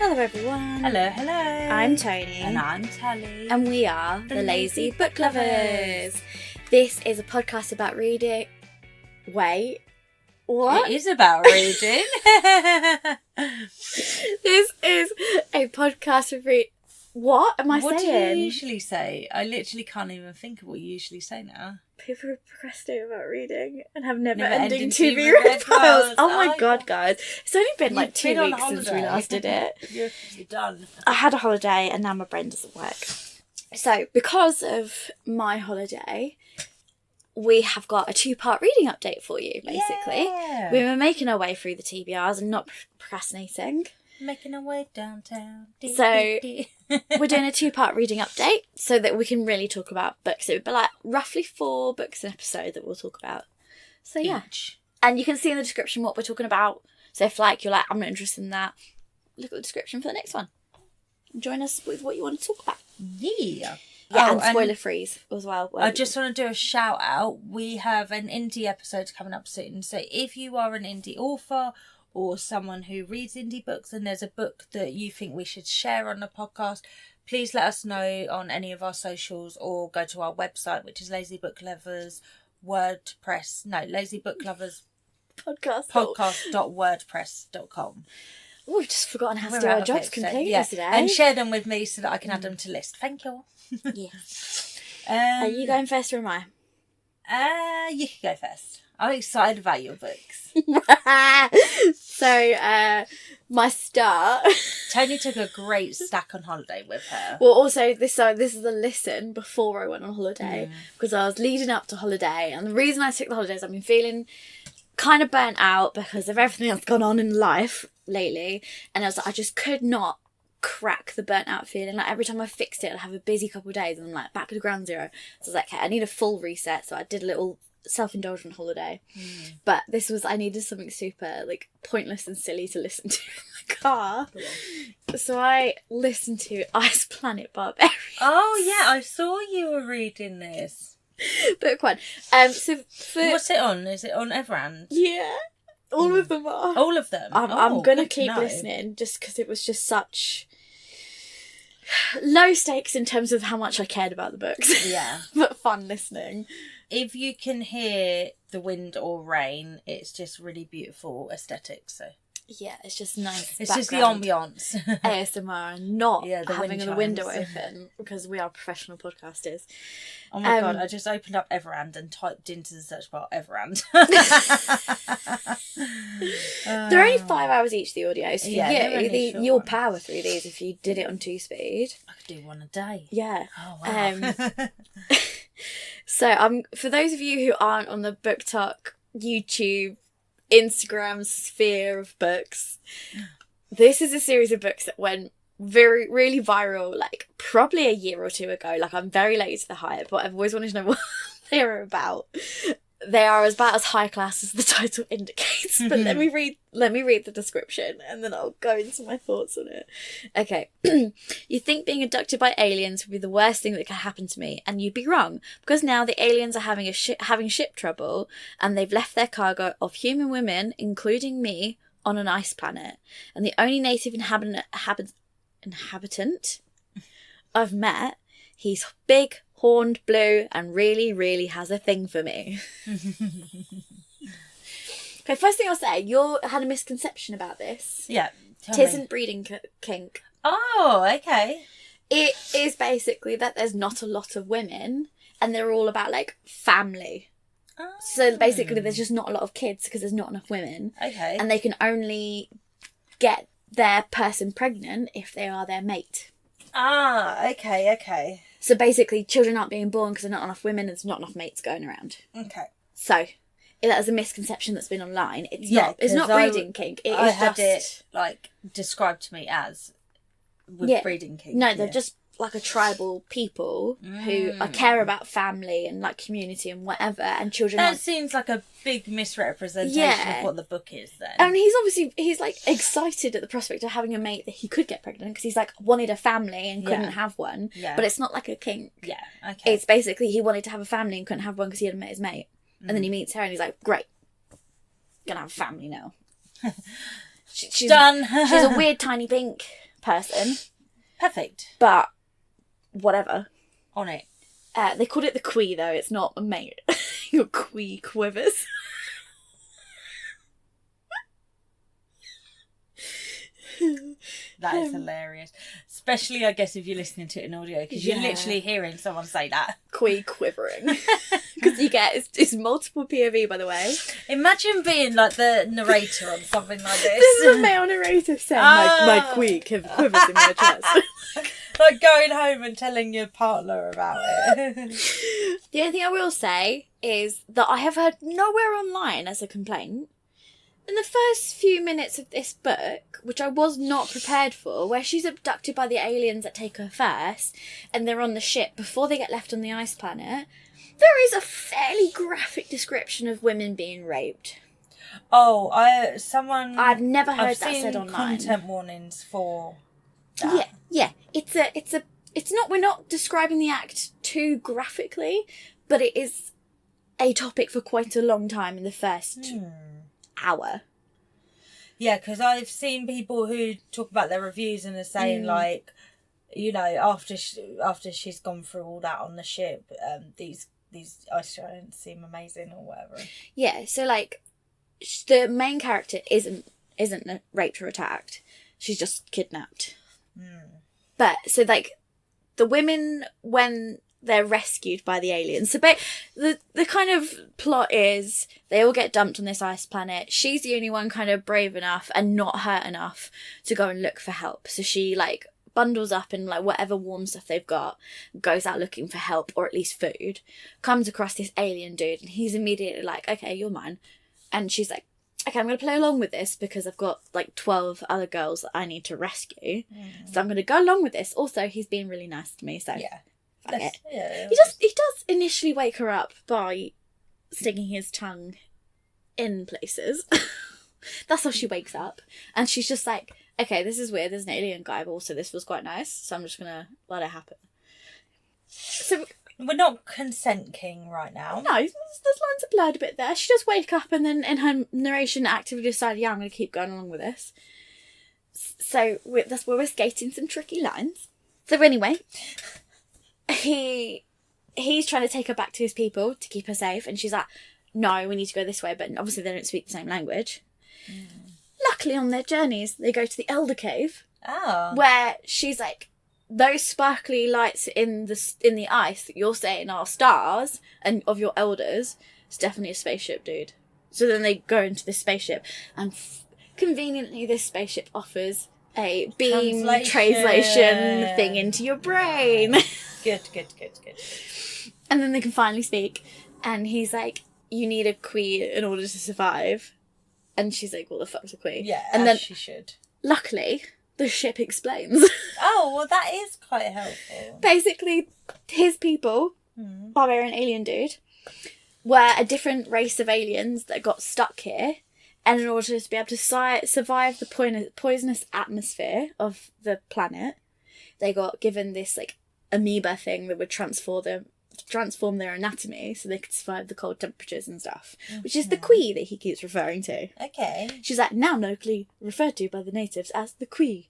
Hello everyone. Hello. I'm Toni. And I'm Tali. And we are the Lazy Book Lovers. This is a podcast about reading. Wait. What? It is about reading. This is a podcast of What am I saying? What do you usually say? I literally can't even think of what you usually say now. People procrastinate about reading and have never-ending Never-ending TV TV read read piles. piles. Oh my Oh, god, guys. It's only been like 2 You've been on weeks since we holiday. last did it. You're done. I had a holiday and now my brain doesn't work. So, because of my holiday, we have got a 2-part reading update for you, basically. Yeah. We were making our way through the TBRs and not procrastinating. Making our way downtown. So, we're doing a 2-part reading update so that we can really talk about books. It would be like roughly 4 books an episode that we'll talk about. So, yeah. Each. And you can see in the description what we're talking about. So if you're like, I'm not interested in that, look at the description for the next one. Join us with what you want to talk about. Yeah. Yeah, and spoiler free as well. I just want to do a shout out. We have an indie episode coming up soon. So if you are an indie author or someone who reads indie books and there's a book that you think we should share on the podcast, please let us know on any of our socials or go to our website, which is LazyBookLovers podcast.wordpress.com. Oh, we've just forgotten how to do our jobs completely today. And share them with me so that I can add them to list. Thank you. Yeah. Are you going first or am I? You can go first. I'm excited about your books. So, my start. Toni took a great stack on holiday with her. Well, also, this is a listen before I went on holiday because I was leading up to holiday. And the reason I took the holidays, I've been feeling kind of burnt out because of everything that's gone on in life lately. And I was like, I just could not crack the burnt out feeling. Like every time I fixed it, I'd have a busy couple of days and I'm like back to ground zero. So I was like, okay, I need a full reset. So I did a little self-indulgent holiday. But I needed something super like pointless and silly to listen to in the car. So I listened to Ice Planet Barbarians. Oh yeah, I saw you were reading this. Book 1. So what's it on? Is it on Everand? Yeah. All of them are. All of them? I'm going to keep listening just because it was just such low stakes in terms of how much I cared about the books. Yeah. But fun listening. If you can hear the wind or rain, it's just really beautiful aesthetics. So yeah, it's just nice. It's just the ambience. ASMR and not the having wind the window chimes. Open because we are professional podcasters. Oh my god, I just opened up Everand and typed into the search bar Everand. They're only 5 hours each, the audio. So you'll ones. power through these if you did it on 2 speed. I could do one a day. Yeah. Oh wow. So for those of you who aren't on the Book Talk YouTube, Instagram sphere of books, this is a series of books that went really viral, like probably a year or 2 ago. Like I'm very late to the hype, but I've always wanted to know what they were about. They are about as high class as the title indicates. But let me read the description and then I'll go into my thoughts on it. Okay. You think being abducted by aliens would be the worst thing that could happen to me, and you'd be wrong, because now the aliens are having ship trouble and they've left their cargo of human women, including me, on an ice planet. And the only native inhabitant I've met, he's big, horned, blue, and really, really has a thing for me. Okay, first thing I'll say, you had a misconception about this. Yeah. Tisn't breeding kink. Oh, okay. It is basically that there's not a lot of women and they're all about like family. Oh. So basically there's just not a lot of kids because there's not enough women. Okay. And they can only get their person pregnant if they are their mate. Ah, okay. So basically, children aren't being born because there's not enough women and there's not enough mates going around. Okay. So, that is a misconception that's been online. It's not breeding kink. I had it described to me as breeding kink. No, they're just like a tribal people who care about family and like community and whatever, and children. That seems like a big misrepresentation of what the book is then. And he's like excited at the prospect of having a mate that he could get pregnant because he's like wanted a family and couldn't have one. Yeah. But it's not like a kink. Yeah. Okay. It's basically he wanted to have a family and couldn't have one because he hadn't met his mate. And then he meets her and he's like, great, gonna have a family now. She's done. She's a weird tiny pink person. Perfect. But whatever. On it. They called it the Quee, though. It's not a mate. Your Quee quivers. That is hilarious. Especially, I guess, if you're listening to it in audio, because you're literally hearing someone say that. Quee quivering. Because you get, it's multiple POV, by the way. Imagine being like the narrator on something like this. This is a male narrator saying, my Quee quivers in my chest. Like going home and telling your partner about it. The only thing I will say is that I have heard nowhere online as a complaint. In the first few minutes of this book, which I was not prepared for, where she's abducted by the aliens that take her first, and they're on the ship before they get left on the ice planet, there is a fairly graphic description of women being raped. Oh, I've never heard I've that seen said online. content warnings for that. Yeah. It's not, we're not describing the act too graphically, but it is a topic for quite a long time in the first hour. Yeah, because I've seen people who talk about their reviews and are saying like, you know, after she's gone through all that on the ship, these ice giants seem amazing or whatever. Yeah, so like the main character isn't raped or attacked. She's just kidnapped. But so like the women, when they're rescued by the aliens. So the kind of plot is they all get dumped on this ice planet. She's the only one kind of brave enough and not hurt enough to go and look for help. So she like bundles up in like whatever warm stuff they've got, goes out looking for help or at least food, comes across this alien dude and he's immediately like, okay, you're mine. And she's like, okay, I'm going to play along with this because I've got like 12 other girls that I need to rescue. So I'm going to go along with this. Also, he's being really nice to me, so... Yeah. Yeah. He does initially wake her up by sticking his tongue in places. That's how she wakes up. And she's just like, okay, this is weird. There's an alien guy, but also this was quite nice. So I'm just going to let it happen. So we're not consent king right now. No, there's lines are blurred a bit there. She does wake up and then in her narration actively decide, yeah, I'm going to keep going along with this. So that's where we're skating some tricky lines. So anyway... He's trying to take her back to his people to keep her safe, and she's like, no, we need to go this way, but obviously they don't speak the same language. Luckily on their journeys they go to the Elder Cave, where she's like, those sparkly lights in the ice that you're saying are stars and of your elders, it's definitely a spaceship, dude. So then they go into this spaceship, and conveniently this spaceship offers a beam translation thing into your brain. Good. And then they can finally speak. And he's like, you need a queen in order to survive. And she's like, what the fuck's a queen? Yeah, and then she should. Luckily, the ship explains. Oh, well, that is quite helpful. Basically, his people, barbarian alien dude, were a different race of aliens that got stuck here. And in order to be able to survive the poisonous atmosphere of the planet, they got given this like amoeba thing that would transform their anatomy so they could survive the cold temperatures and stuff, which is the Quee that he keeps referring to. Okay. She's like, now locally referred to by the natives as the Quee.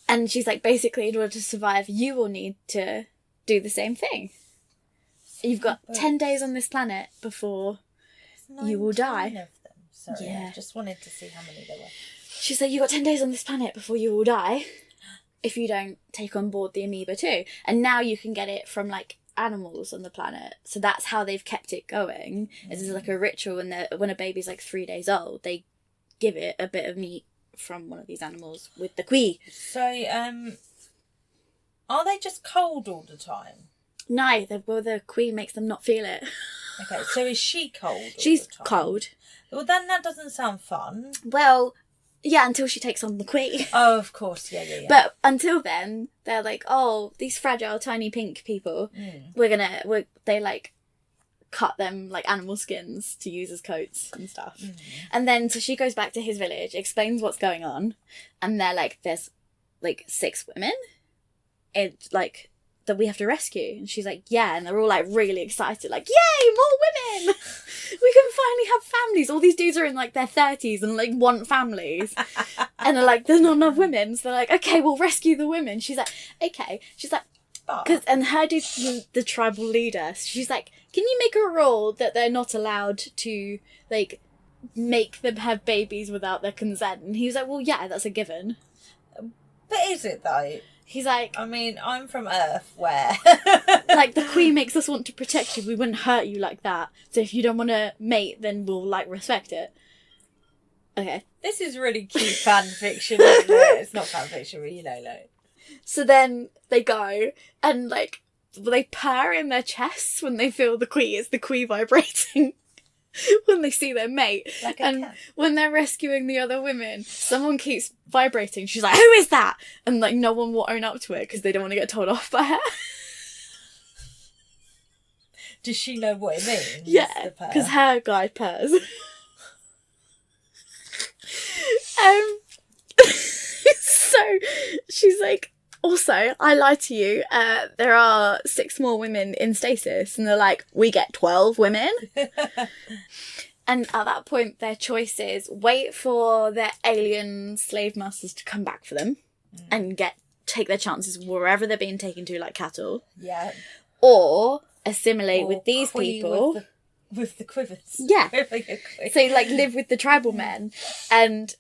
And she's like, basically, in order to survive, you will need to do the same thing. You've got 10 days on this planet before you will die. Of them. Sorry, yeah. I just wanted to see how many there were. She's like, you've got 10 days on this planet before you will die if you don't take on board the amoeba too. And now you can get it from like animals on the planet. So that's how they've kept it going. It's like a ritual when a baby's like 3 days old, they give it a bit of meat from one of these animals with the Quee. So, are they just cold all the time? No, the Quee makes them not feel it. Okay, so is she cold? She's cold. Well, then that doesn't sound fun. Well, yeah, until she takes on the Quee. Oh, of course, yeah. But until then, they're like, oh, these fragile, tiny pink people, they like cut them like animal skins to use as coats and stuff. And then, so she goes back to his village, explains what's going on, and they're like, there's like 6 women. It like that we have to rescue? And she's like, yeah. And they're all like really excited, like, yay, more women. We can finally have families. All these dudes are in like their 30s and like want families. And they're like, there's not enough women. So they're like, okay, we'll rescue the women. She's like, okay. She's like, and her dude's the tribal leader. So she's like, can you make a rule that they're not allowed to like make them have babies without their consent? And he was like, well, yeah, that's a given. But is it though? He's like, I mean, I'm from Earth where like, the Queen makes us want to protect you. We wouldn't hurt you like that. So if you don't want to mate, then we'll like respect it. Okay. This is really cute fan fiction, isn't it? It's not fan fiction, but you know, like. So then they go and like they purr in their chests when they feel the Queen. It's the Queen vibrating. When they see their mate. Like and when they're rescuing the other women, someone keeps vibrating. She's like, who is that? And like no one will own up to it because they don't want to get told off by her. Does she know what it means? Yeah, because her guy purrs. So she's like, also, I lied to you. There are 6 more women in stasis. And they're like, we get 12 women. And at that point, their choice is wait for their alien slave masters to come back for them and take their chances wherever they're being taken to, like cattle. Yeah. Or assimilate with these people. With the quivers. Yeah. So, like, live with the tribal men. And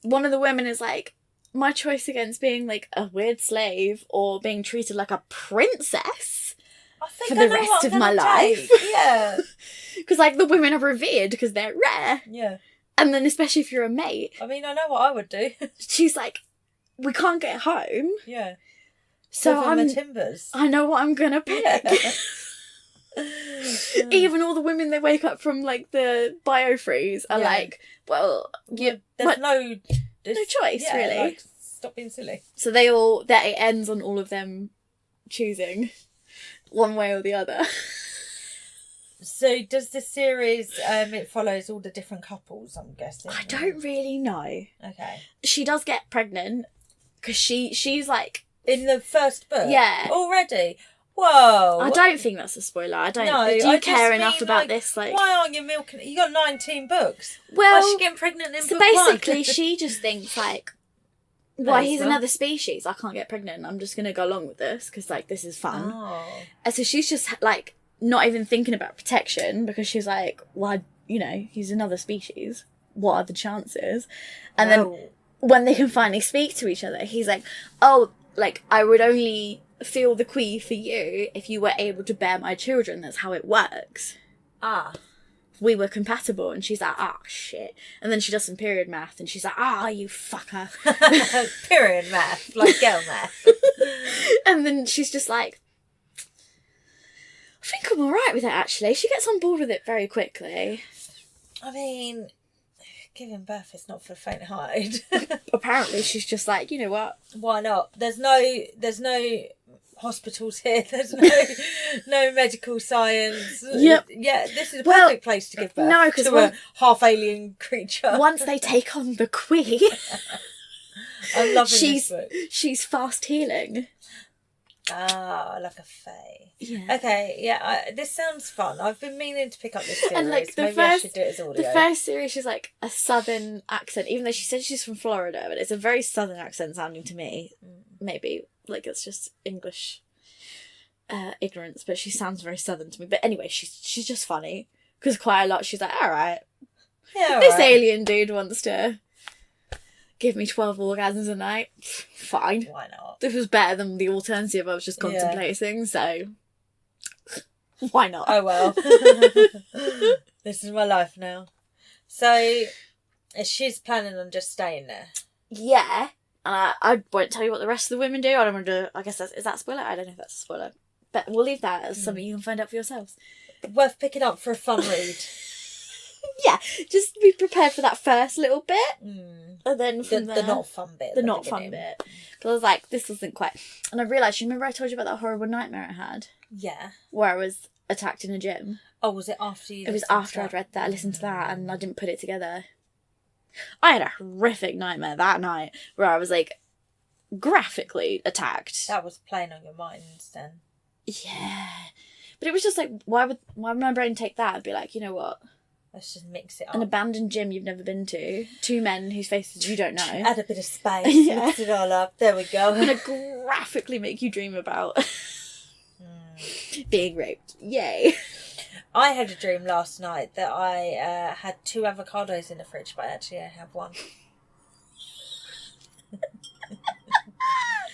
one of the women is like, my choice against being like a weird slave or being treated like a princess for the rest of my life. Yeah. Because like the women are revered because they're rare. Yeah. And then especially if you're a mate. I mean, I know what I would do. She's like, we can't get home. Yeah. So I'm the timbers. I know what I'm going to pick. Yeah. Even all the women they wake up from like the biofreeze are like, well, there's no choice, really. Like, stop being silly. So it ends on all of them choosing one way or the other. So does the series, it follows all the different couples, I'm guessing? I don't really know. Okay. She does get pregnant because she's like... In the first book? Yeah. Already? Whoa. I don't think that's a spoiler. I don't. No, do you care enough about this? Like, why aren't you milking it? You got 19 books. Well, why is she getting pregnant in so book basically, one? she just thinks like, well, he's another species. I can't get pregnant. I'm just gonna go along with this because like this is fun. Oh. And so she's just like not even thinking about protection because she's like, well, he's another species. What are the chances? And then when they can finally speak to each other, he's like, oh, like I would only feel the queen for you if you were able to bear my children. That's how it works. We were compatible. And she's like, shit. And then she does some period math and she's like, you fucker. Period math, like girl math. And then she's just like, I think I'm alright with it actually. She gets on board with it very quickly. I mean, giving birth is not for the faint-hearted. Apparently she's just like, you know what? Why not? There's no hospitals here. There's no medical science. Yep. Yeah, this is a perfect place to give birth to a half-alien creature. Once they take on the queen... I'm loving this book. She's fast healing. Like a fae. Yeah. Okay, yeah, this sounds fun. I've been meaning to pick up this series. And like Maybe I should do it as audio. The first series, she's like a southern accent, even though she said she's from Florida, but it's a very southern accent sounding to me. Maybe like it's just English ignorance, but she sounds very southern to me. But anyway, she's just funny because quite a lot she's like, all right, this alien dude wants to give me 12 orgasms a night. Fine. Why not? This was better than the alternative I was just contemplating, so why not? Oh well. This is my life now. So she's planning on just staying there. Yeah. I won't tell you what the rest of the women do. I don't want to. I guess is that a spoiler? I don't know if that's a spoiler. But we'll leave that as something you can find out for yourselves. Worth picking up for a fun read. Yeah, just be prepared for that first little bit. And then from the not fun bit. The not fun bit. Because I was like, this wasn't quite... And I realised, you remember I told you about that horrible nightmare I had? Yeah. Where I was attacked in a gym? Oh, was it after you... It was after I'd read that. I listened to that and I didn't put it together. I had a horrific nightmare that night where I was like graphically attacked. That was playing on your minds then. Yeah. But it was just like, why would my brain take that and be like, you know what? Let's just mix it up. An abandoned gym you've never been to. 2 men whose faces you don't know. Add a bit of spice. Yeah. Mix it all up. There we go. I'm going to graphically make you dream about being raped. Yay. I had a dream last night that I had 2 avocados in the fridge, but actually I have 1.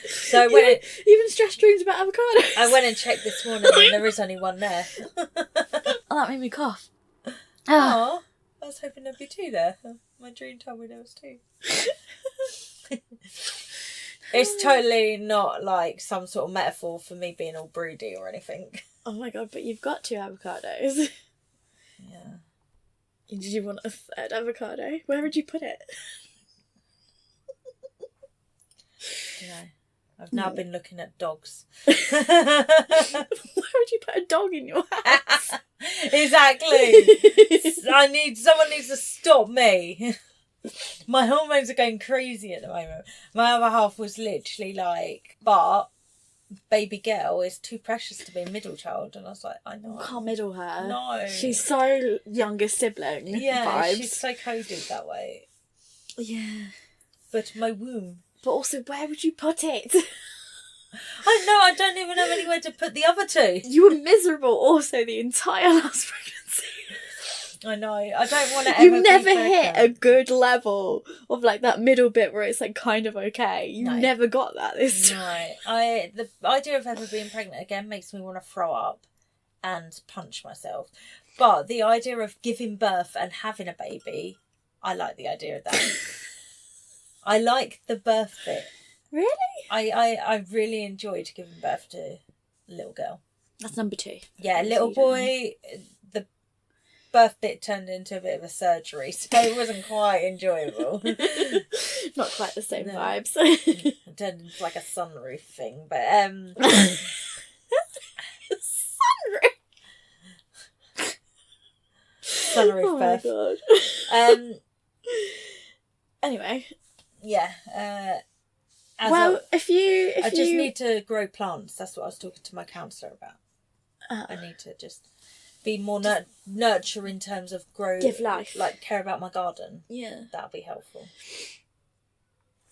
So Even stress dreams about avocados. I went and checked this morning and there is only 1 there. Oh, that made me cough. Oh, I was hoping there'd be 2 there. My dream told me there was 2. It's totally not like some sort of metaphor for me being all broody or anything. Oh my god, but you've got 2 avocados. Yeah. Did you want a 3rd avocado? Where would you put it? Yeah. I've now been looking at dogs. Where would you put a dog in your house? Exactly. Someone needs to stop me. My hormones are going crazy at the moment. My other half was literally like, but baby girl is too precious to be a middle child. And I was like, I know. You can't middle her. No. She's so youngest sibling. Yeah, vibes. she's so coded that way. Yeah. But my womb. But also, where would you put it? I know, I don't even have anywhere to put the other 2. You were miserable also the entire last pregnancy. I know, I don't want to ever You never be hit a pregnant. good level of like that middle bit where it's like kind of okay. You No. never got that this time. No, the idea of ever being pregnant again makes me want to throw up and punch myself. But the idea of giving birth and having a baby, I like the idea of that. I like the birth bit. Really? I really enjoyed giving birth to a little girl. That's number 2. Yeah, little boy, the birth bit turned into a bit of a surgery, so it wasn't quite enjoyable. Not quite the same No. vibes. It turned into like a sunroof thing, but sunroof Oh my birth. god. Anyway. Yeah. Well, if you I just need to grow plants. That's what I was talking to my counsellor about. I need to just be more nurture in terms of grow. Give life. Like care about my garden. Yeah. That'll be helpful.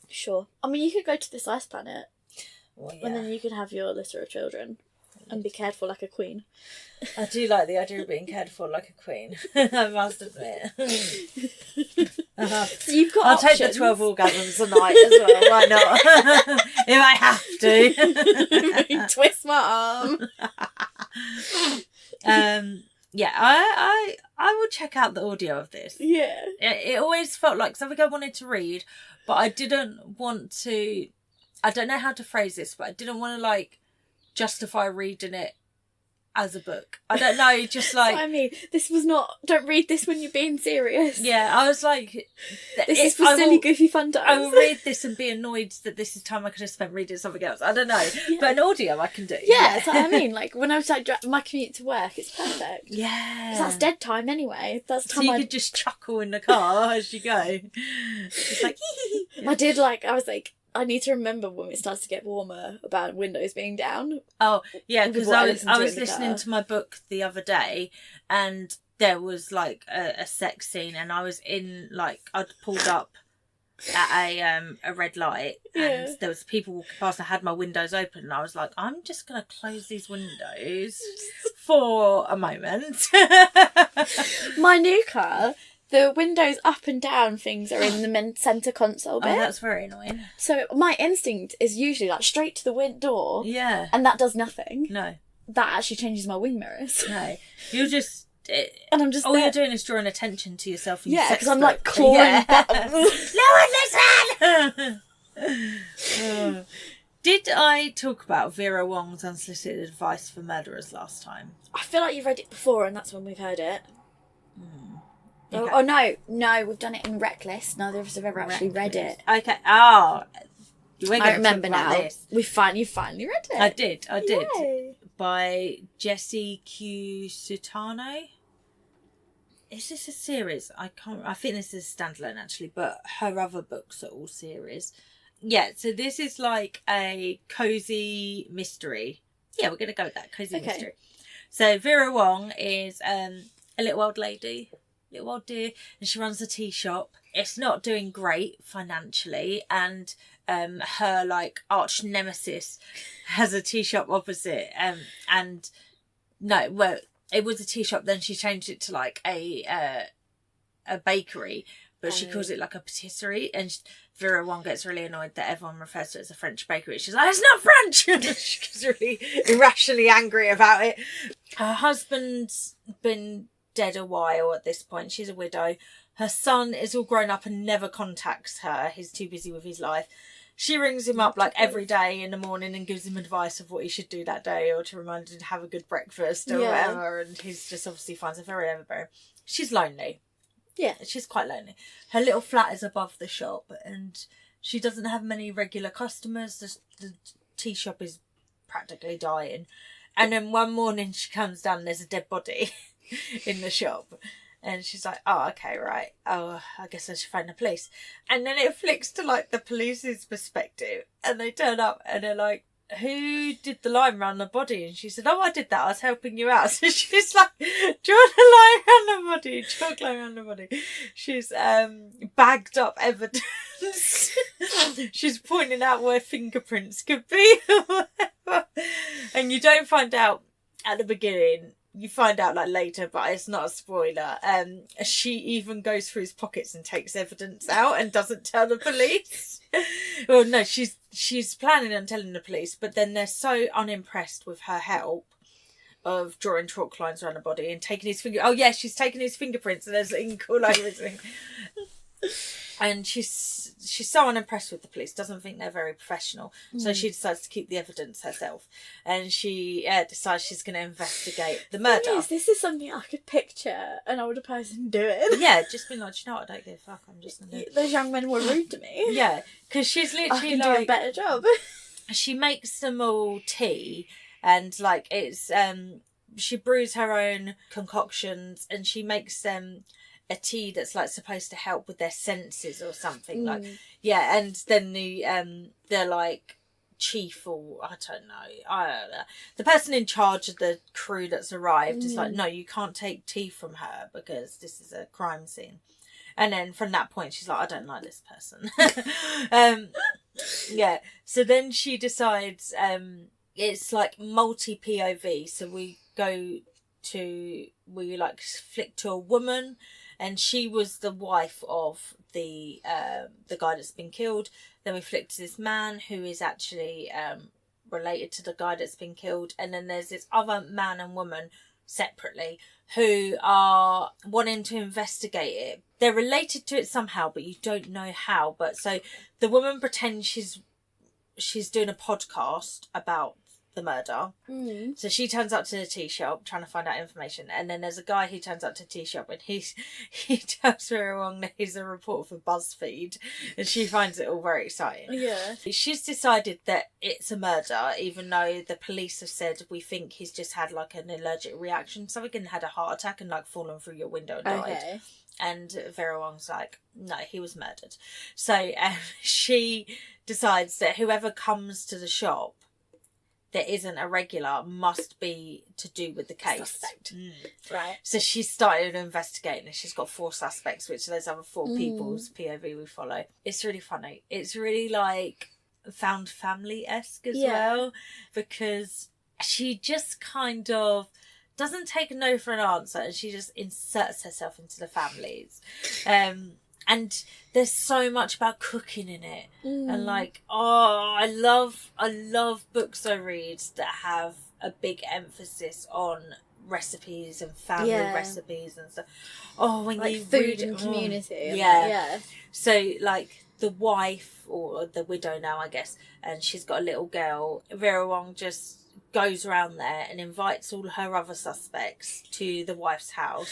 Sure. I mean, you could go to this ice planet Well, yeah. and then you could have your litter of children and be cared for like a queen. I do like the idea of being cared for like a queen. I must admit. So you've got I'll take the 12 orgasms a night as well. Why not? If I have to. Twist my arm. Yeah, I will check out the audio of this. Yeah. It always felt like something I wanted to read, but I didn't want to. I don't know how to phrase this, but I didn't want to like justify reading it as a book. I don't know, just like I mean, this was not. Don't read this when you're being serious. yeah. I was like, This is for silly, goofy fun times. I will read this and be annoyed that this is time I could have spent reading something else. I don't know, Yeah. but an audio I can do. Yeah, that's what I mean. Like when I was like my commute to work, it's perfect. Yeah. 'Cause that's dead time anyway. That's So time you could just chuckle in the car as you go. Just like I did like. I was like. I need to remember when it starts to get warmer about windows being down. oh yeah, because What I I listen was to in the listening car. to my book the other day, and there was like a sex scene, and I was in like I'd pulled up at a red light, Yeah. and there was people walking past. And I had my windows open, and I was like, I'm just gonna close these windows for a moment. My new car, the windows up and down things are in the centre console bit. Oh, that's very annoying. So my instinct is usually like straight to the door, Yeah. and that does nothing. No. That actually changes my wing mirrors. No. You're just. And I'm just all there. you're doing is drawing attention to yourself. And your Yeah, sex because I'm like book. clawing Yeah. back. No one listen! Did I talk about Vera Wong's Unsolicited Advice for Murderers last time? I feel like you've read it before, and that's when we've heard it. Okay. Oh no, we've done it in Reckless. Neither of us have ever actually read it. Okay. Oh, you weren't I gonna remember talk about now. this. You finally read it. I did. Yay. By Jessie Q. Sutano. Is this a series? I think this is standalone actually, but her other books are all series. Yeah, so this is like a cozy mystery. Yeah, we're going to go with that, cozy mystery. So Vera Wong is a little old lady, little old dear, and she runs a tea shop. It's not doing great financially, and her like arch nemesis has a tea shop opposite. And no, well, it was a tea shop. Then she changed it to like a bakery, but she calls it like a patisserie. And Vera Wong gets really annoyed that everyone refers to it as a French bakery. She's like, it's not French. She gets really irrationally angry about it. Her husband's been dead a while at this point. She's a widow. Her son is all grown up and never contacts her. He's too busy with his life. She rings him up like every day in the morning and gives him advice of what he should do that day, or to remind him to have a good breakfast or whatever. And he's just obviously finds her very overbearing. She's lonely. Yeah, she's quite lonely. Her little flat is above the shop, and she doesn't have many regular customers. The tea shop is practically dying. And then one morning she comes down and there's a dead body in the shop. And she's like, oh, okay, right. Oh, I guess I should phone the police. And then it flicks to like the police's perspective, and they turn up and they're like, who did the line around the body? And she said, oh, I did that. I was helping you out. So she's like, draw the line around the body. Draw the line around the body. She's bagged up evidence. She's pointing out where fingerprints could be. And you don't find out at the beginning. You find out like later, but it's not a spoiler. She even goes through his pockets and takes evidence out and doesn't tell the police. Well, no, she's planning on telling the police, but then they're so unimpressed with her help of drawing chalk lines around the body and taking his finger. Oh yeah, she's taking his fingerprints and there's ink all over his thing. And she's so unimpressed with the police, doesn't think they're very professional. So she decides to keep the evidence herself. And she decides she's going to investigate the murder. Yes, this is something I could picture an older person doing. Yeah, just being like, you know what, I don't give a fuck, I'm just going to do it. Those young men were rude to me. Yeah, because she's literally I can do a better job. She makes them all tea, and like it's she brews her own concoctions, and she makes them a tea that's like supposed to help with their senses or something. Like, yeah, and then the like chief, or I don't know, the person in charge of the crew that's arrived is like, no, you can't take tea from her because this is a crime scene. And then from that point she's like, I don't like this person. Yeah, so then she decides it's like multi POV, so we like flick to a woman, and she was the wife of the guy that's been killed. Then we flick to this man who is actually related to the guy that's been killed, and then there's this other man and woman separately who are wanting to investigate it. They're related to it somehow, but you don't know how. But so the woman pretends she's doing a podcast about the murder. So she turns up to the tea shop trying to find out information, and then there's a guy who turns up to the tea shop and he tells Vera Wong that he's a reporter for BuzzFeed, and she finds it all very exciting. Yeah, she's decided that it's a murder, even though the police have said we think he's just had like an allergic reaction, something, and had a heart attack and like fallen through your window and died. And Vera Wong's like, no, he was murdered. So she decides that whoever comes to the shop that isn't a regular must be to do with the case. Suspect. Right. So she started investigating, and she's got 4 suspects, which those other 4 people's POV we follow. It's really funny. It's really like found family-esque as well, because she just kind of doesn't take no for an answer, and she just inserts herself into the families. And there's so much about cooking in it. And like, I love books I read that have a big emphasis on recipes and family recipes and stuff. Oh, when like you food read and community. Yeah. So like the wife, or the widow now, I guess, and she's got a little girl. Vera Wong just goes around there and invites all her other suspects to the wife's house,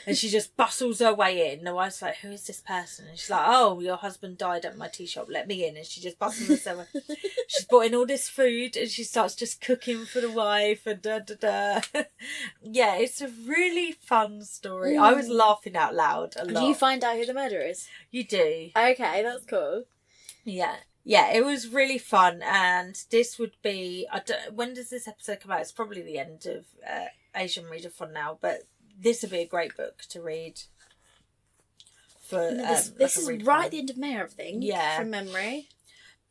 and she just bustles her way in. The wife's like, who is this person? And she's like, oh, your husband died at my tea shop, let me in. And she just bustles herself. She's brought in all this food, and she starts just cooking for the wife, and yeah, it's a really fun story. I was laughing out loud a lot. Do you find out who the murderer is? You do. Okay, that's cool. Yeah, Yeah, it was really fun, and this would be... when does this episode come out? It's probably the end of Asian Reader Fun now, but this would be a great book to read. For this is right at the end of May, I think. Yeah. From memory.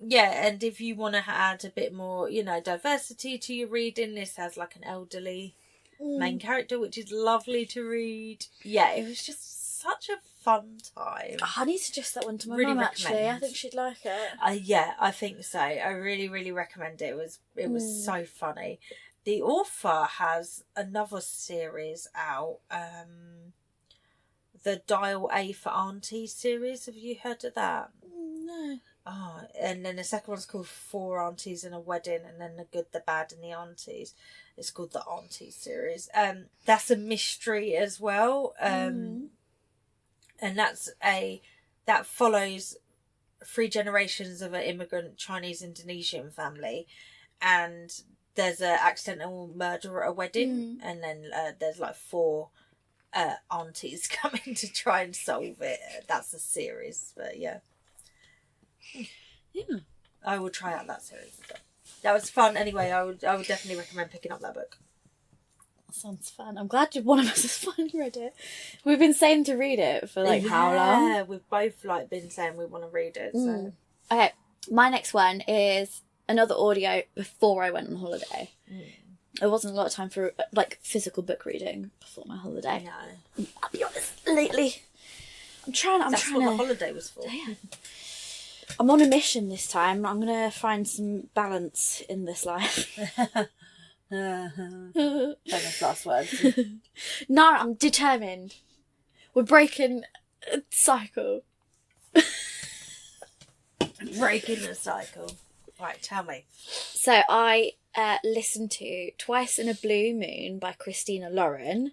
Yeah, and if you want to add a bit more, diversity to your reading, this has like an elderly main character, which is lovely to read. Yeah, it was just such a fun time. Oh, I need to suggest that one to my Really mum, actually. recommend. I think she'd like it. Yeah, I think so. I really, really recommend it. It was so funny. The author has another series out, the Dial A for Auntie series. Have you heard of that? No. Oh, and then the second one's called Four Aunties and a Wedding, and then The Good, the Bad and the Aunties. It's called the Aunties series. That's a mystery as well. And that follows 3 generations of an immigrant Chinese Indonesian family, and there's an accidental murder at a wedding, and then there's like 4 aunties coming to try and solve it. That's the series, but yeah. I will try out that series as well. That was fun. Anyway, I would definitely recommend picking up that book. That sounds fun. I'm glad one of us has finally read it. We've been saying to read it for how long? Yeah, we've both been saying we want to read it. So. Okay, my next one is another audio before I went on holiday. There wasn't a lot of time for physical book reading before my holiday. No. I'll be honest, lately I'm trying what to... the holiday was for. Yeah. I'm on a mission this time. I'm going to find some balance in this life. Famous last words. No, I'm determined. We're breaking a cycle. Breaking the cycle. Right, tell me. So I listened to Twice in a Blue Moon by Christina Lauren.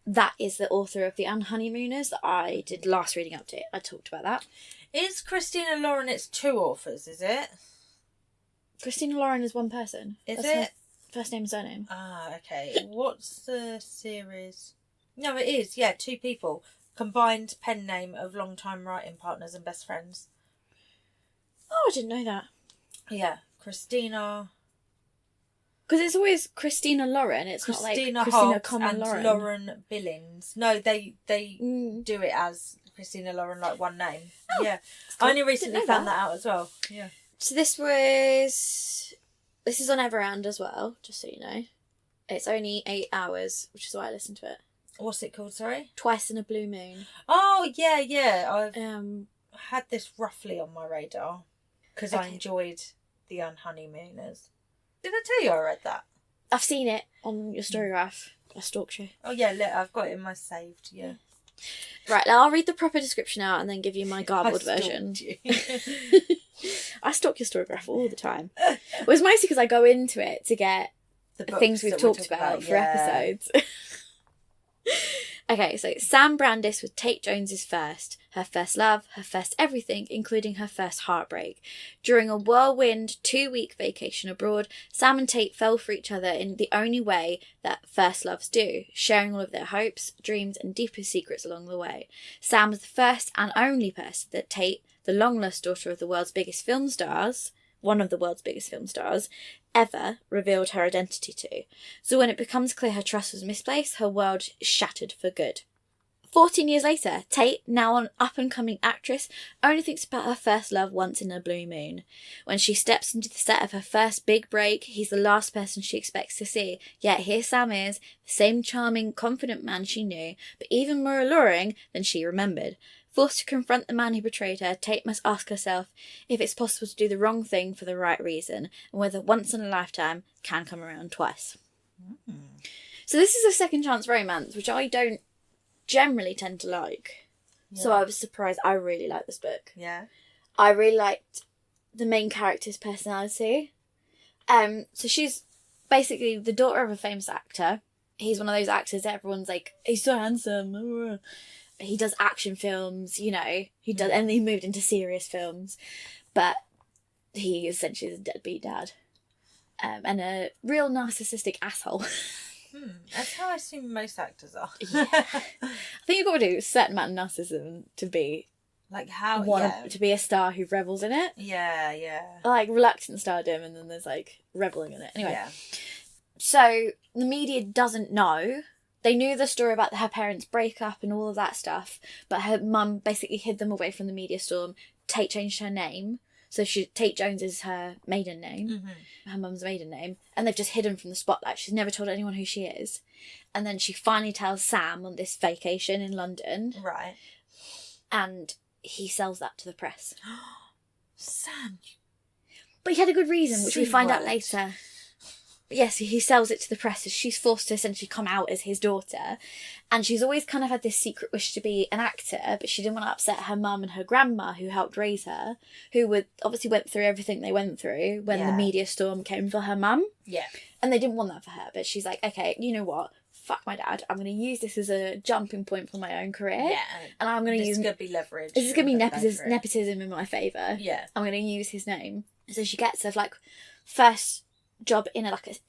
That is the author of The Unhoneymooners that I did last reading update. I talked about that. Is Christina Lauren, it's 2 authors, is it? Christina Lauren is one person. Is That's it? her first name and surname. Ah, okay. What's the series? No, it is. Yeah, 2 people. Combined pen name of long-time writing partners and best friends. Oh, I didn't know that. Yeah, Christina... Because it's always Christina Lauren. It's Christina not like Christina Hobbs and Lauren. Lauren Billings. No, they do it as Christina Lauren, like one name. Oh, yeah. cool. I only recently found that out as well. Yeah. So this is on Everand as well, just so you know. It's only 8 hours, which is why I listened to it. What's it called, sorry? Twice in a Blue Moon. Oh, yeah. I've had this roughly on my radar because I enjoyed The Unhoneymooners. Did I tell you I read that? I've seen it on your story graph. I stalked you. Oh, yeah, look, I've got it in my saved, yeah. Right, now I'll read the proper description out and then give you my garbled version. I stalk your story graph all the time. Well, it's mostly because I go into it to get the things we've talked about for episodes. Okay, so Sam Brandis was Tate Jones's first. Her first love, her first everything, including her first heartbreak. During a whirlwind 2-week vacation abroad, Sam and Tate fell for each other in the only way that first loves do, sharing all of their hopes, dreams, and deepest secrets along the way. Sam was the first and only person that Tate, the long-lost daughter of the world's biggest film stars, one of the world's biggest film stars, ever revealed her identity to. So when it becomes clear her trust was misplaced, her world is shattered for good. 14 years later, Tate, now an up-and-coming actress, only thinks about her first love once in a blue moon. When she steps into the set of her first big break, he's the last person she expects to see. Yet here Sam is, the same charming, confident man she knew, but even more alluring than she remembered. Forced to confront the man who betrayed her, Tate must ask herself if it's possible to do the wrong thing for the right reason, and whether once in a lifetime can come around twice. So this is a second chance romance, which I don't generally tend to like. So I was surprised. I really liked this book. Yeah. I really liked the main character's personality. So she's basically the daughter of a famous actor. He's one of those actors that everyone's like, he's so handsome. He does action films, you know. He does, and he moved into serious films. But he essentially is a deadbeat dad. And a real narcissistic asshole. That's how I assume most actors are. Yeah. I think you've got to do a certain amount of narcissism to be Like how want to be a star who revels in it. Yeah. Like reluctant stardom, and then there's like reveling in it. Anyway. Yeah. So the media doesn't know. They knew the story about her parents' breakup and all of that stuff, but her mum basically hid them away from the media storm. Tate changed her name. So Tate Jones is her maiden name, her mum's maiden name, and they've just hidden from the spotlight. She's never told anyone who she is. And then she finally tells Sam on this vacation in London. Right. And he sells that to the press. Sam. But he had a good reason, which we find out later. But yes, he sells it to the press. She's forced to essentially come out as his daughter. And she's always kind of had this secret wish to be an actor, but she didn't want to upset her mum and her grandma who helped raise her, who obviously went through everything they went through when the media storm came for her mum. Yeah. And they didn't want that for her, but she's like, okay, you know what? Fuck my dad. I'm going to use this as a jumping point for my own career. Yeah. And I'm going to use... This is going to be leverage. This is going to be nepotism in my favour. Yeah. I'm going to use his name. So she gets her, like, first job in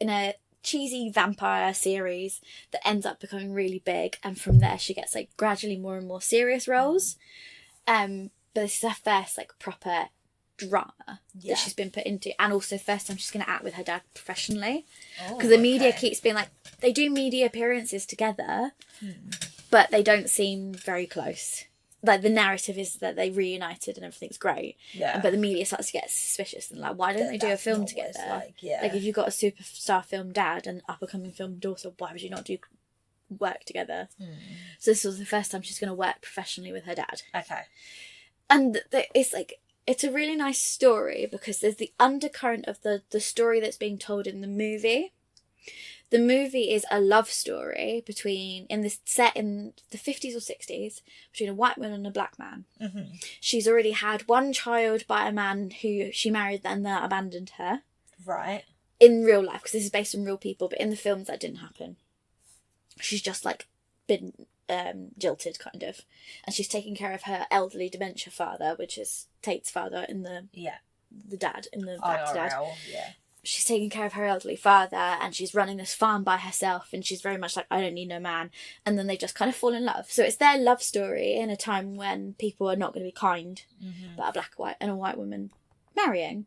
a cheesy vampire series that ends up becoming really big, and from there she gets like gradually more and more serious roles. But this is her first like proper drama that she's been put into, and also first time she's going to act with her dad professionally, because the media keeps being like, they do media appearances together but they don't seem very close. Like the narrative is that they reunited and everything's great, but the media starts to get suspicious and like, why don't they do a film together? Like if you've got a superstar film dad and up and coming film daughter, why would you not do work together? So this was the first time she's going to work professionally with her dad. Okay. And it's a really nice story because there's the undercurrent of the story that's being told in the movie. The movie is a love story set in the 50s or 60s between a white woman and a black man. She's already had one child by a man who she married then that abandoned her. Right. In real life, because this is based on real people, but in the films that didn't happen. She's just like been jilted kind of, and she's taking care of her elderly dementia father, which is Tate's father in the dad in the actor dad. She's taking care of her elderly father, and she's running this farm by herself, and she's very much like, I don't need no man. And then they just kind of fall in love. So it's their love story in a time when people are not going to be kind about a black and a white woman marrying.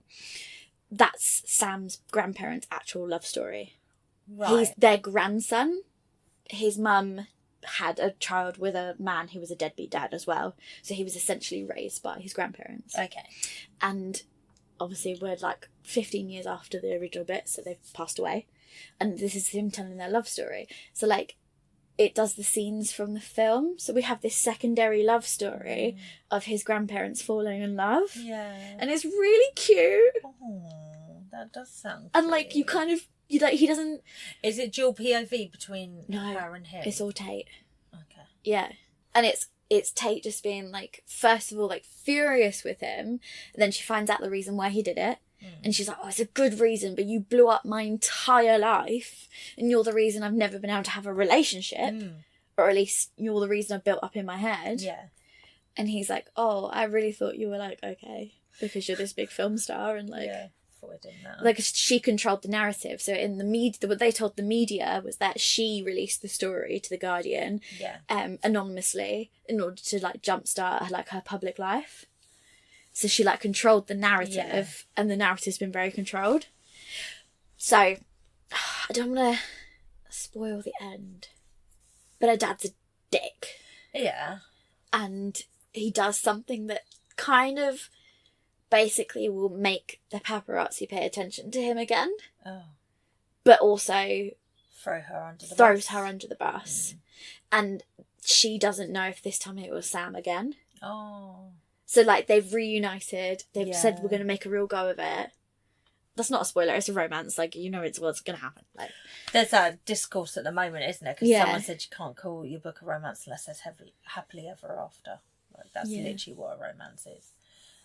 That's Sam's grandparents' actual love story. Right. He's their grandson. His mum had a child with a man who was a deadbeat dad as well. So he was essentially raised by his grandparents. Okay. And obviously we're like 15 years after the original bit, so they've passed away. And this is him telling their love story. So like, it does the scenes from the film. So we have this secondary love story of his grandparents falling in love. Yeah. And it's really cute. Oh, that does sound And like, you kind of, he doesn't... Is it dual POV between her and him? It's all Tate. Okay. Yeah. And it's Tate just being like, first of all, like furious with him. And then she finds out the reason why he did it. And she's like, oh, it's a good reason, but you blew up my entire life. And you're the reason I've never been able to have a relationship. Or at least you're the reason I built up in my head. Yeah. And he's like, oh, I really thought you were like, okay, because you're this big film star. And like, thought it didn't matter. Like she controlled the narrative. So in the media, what they told the media was that she released the story to the Guardian, anonymously in order to like jumpstart like her public life. So she like controlled the narrative, and the narrative's been very controlled. So I don't want to spoil the end, but her dad's a dick. Yeah, and he does something that kind of basically will make the paparazzi pay attention to him again. Oh. But also throws her under the bus. And she doesn't know if this time it was Sam again. Oh. So like they've reunited. They've said we're going to make a real go of it. That's not a spoiler. It's a romance. Like, you know, it's what's going to happen. Like, there's that discourse at the moment, isn't there? Because someone said you can't call your book a romance unless there's happily ever after. Like, that's literally what a romance is.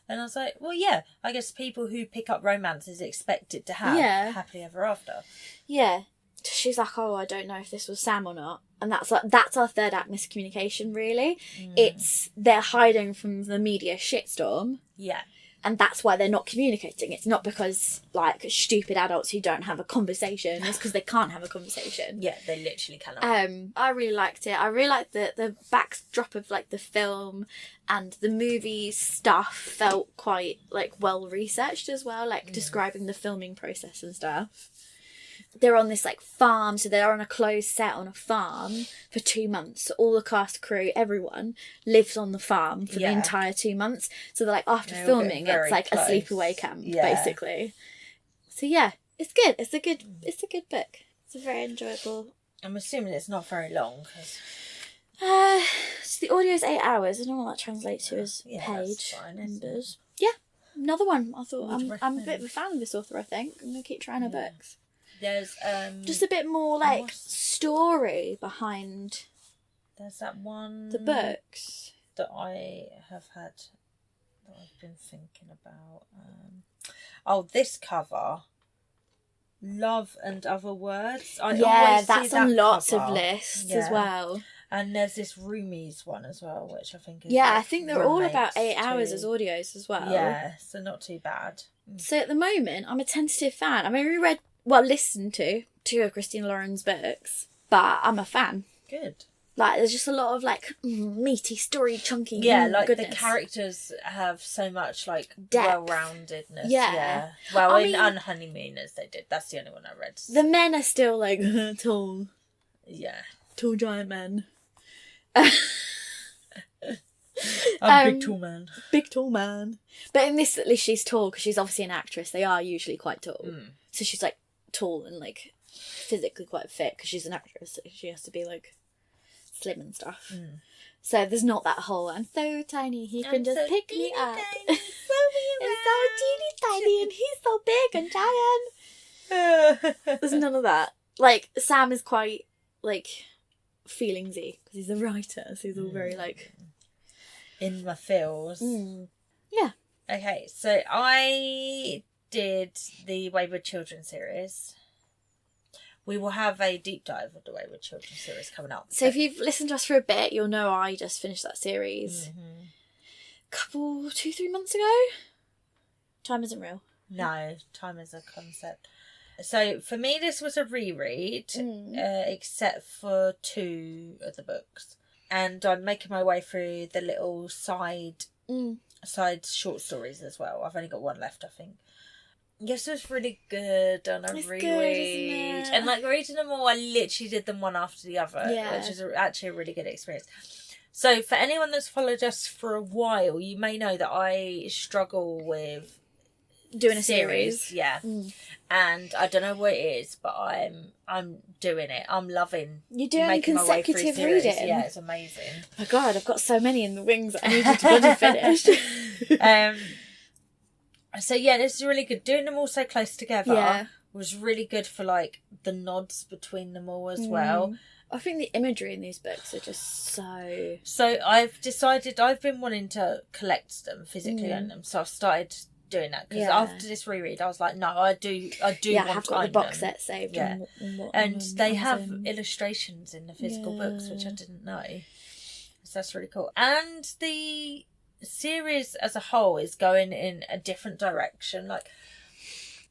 And I was like, well, yeah, I guess people who pick up romances expect it to have happily ever after. Yeah. She's like, oh, I don't know if this was Sam or not. And that's our third act miscommunication, really. It's they're hiding from the media shitstorm. Yeah. And that's why they're not communicating. It's not because, like, stupid adults who don't have a conversation. It's because they can't have a conversation. Yeah, they literally cannot. I really liked it. I really liked the backdrop of, like, the film, and the movie stuff felt quite, like, well researched as well, like, describing the filming process and stuff. They're on this, like, farm, so they're on a closed set on a farm for 2 months. So all the cast, crew, everyone lives on the farm for the entire 2 months. So they're, like, after filming, it's like close. A sleepaway camp, basically. So yeah, it's good. It's a good book. It's a very enjoyable. I'm assuming it's not very long. So the audio's 8 hours. I don't know what that translates to as page numbers. Yeah, another one. I thought I'm a bit of a fan of this author. I think I'm gonna keep trying her books. There's just a bit more like story behind. There's that one the books that I have had that I've been thinking about. This cover, Love and Other Words. That's on lots of lists as well. And there's this Roomies one as well, which I think is I think they're all about 8 hours as audios as well. Yeah, so not too bad. So at the moment, I'm a tentative fan. I mean, listened to 2 of Christina Lauren's books, but I'm a fan. Good. Like, there's just a lot of, like, meaty story, chunky. The characters have so much, like, depth. Well-roundedness. Yeah. Well, in Unhoneymooners they did. That's the only one I read. The men are still, like, tall. Yeah. Tall giant men. I'm big tall man. Big tall man. But in this, at least she's tall, because she's obviously an actress. They are usually quite tall. So she's, like, tall and, like, physically quite fit, because she's an actress, so she has to be, like, slim and stuff. So there's not that whole, I'm so tiny, he can just pick me up. I'm so teeny tiny, and he's so big and giant. There's none of that. Like, Sam is quite, like, feelingsy, because he's a writer, so he's all very, like... in my feels. Yeah. Okay, so I did the Wayward Children series. We will have a deep dive of the Wayward Children series coming up. So if you've listened to us for a bit, you'll know I just finished that series a 2-3 months ago. Time isn't real. No, time is a concept. So for me, this was a reread, except for 2 of the books. And I'm making my way through the little side short stories as well. I've only got 1 left, I think. Yes, it was really good on a reread. Good, isn't it? And like reading them all, I literally did them one after the other, which is actually a really good experience. So for anyone that's followed us for a while, you may know that I struggle with doing a series. Yeah. And I don't know what it is, but I'm doing it. I'm loving You're doing making consecutive my way through series. reading. Yeah, it's amazing. Oh my god, I've got so many in the wings that I need you to bloody finish. So yeah, this is really good. Doing them all so close together was really good for like the nods between them all as well. I think the imagery in these books are just so... So I've decided I've been wanting to collect them, physically own them. So I've started doing that because after this reread I was like, no, I do want to own them. I've got the box set saved. And they have illustrations in the physical books, which I didn't know. So that's really cool. And the series as a whole is going in a different direction. Like,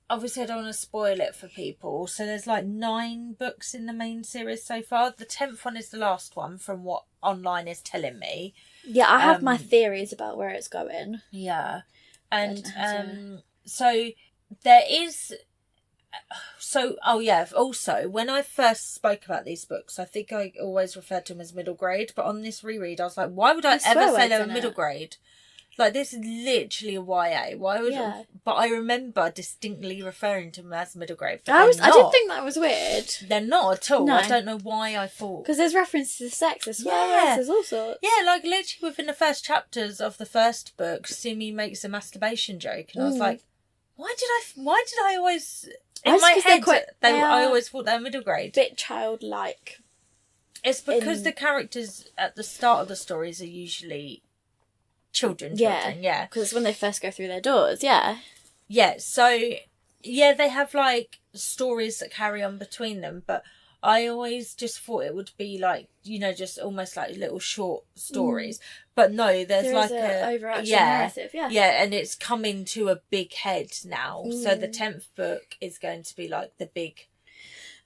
obviously I don't want to spoil it for people, so there's like 9 books in the main series so far. The 10th one is the last one from what online is telling me. I have my theories about where it's going. And so there is also when I first spoke about these books, I think I always referred to them as middle grade, but on this reread I was like, why would I ever say they were middle grade? Like, this is literally a YA. Why would but I remember distinctly referring to them as middle grade. I did think that was weird. They're not at all. No. I don't know why I thought. Because there's references to sex as well. There's all sorts. Yeah, like literally within the first chapters of the first book, Simi makes a masturbation joke, and I was like, why did I always in my head I always thought they were middle grade. Bit childlike. It's because the characters at the start of the stories are usually children, because it's when they first go through their doors. So they have like stories that carry on between them, but I always just thought it would be like, you know, just almost like little short stories. But no, there's like a overarching narrative. Yeah, and it's coming to a big head now. So the 10th book is going to be like the big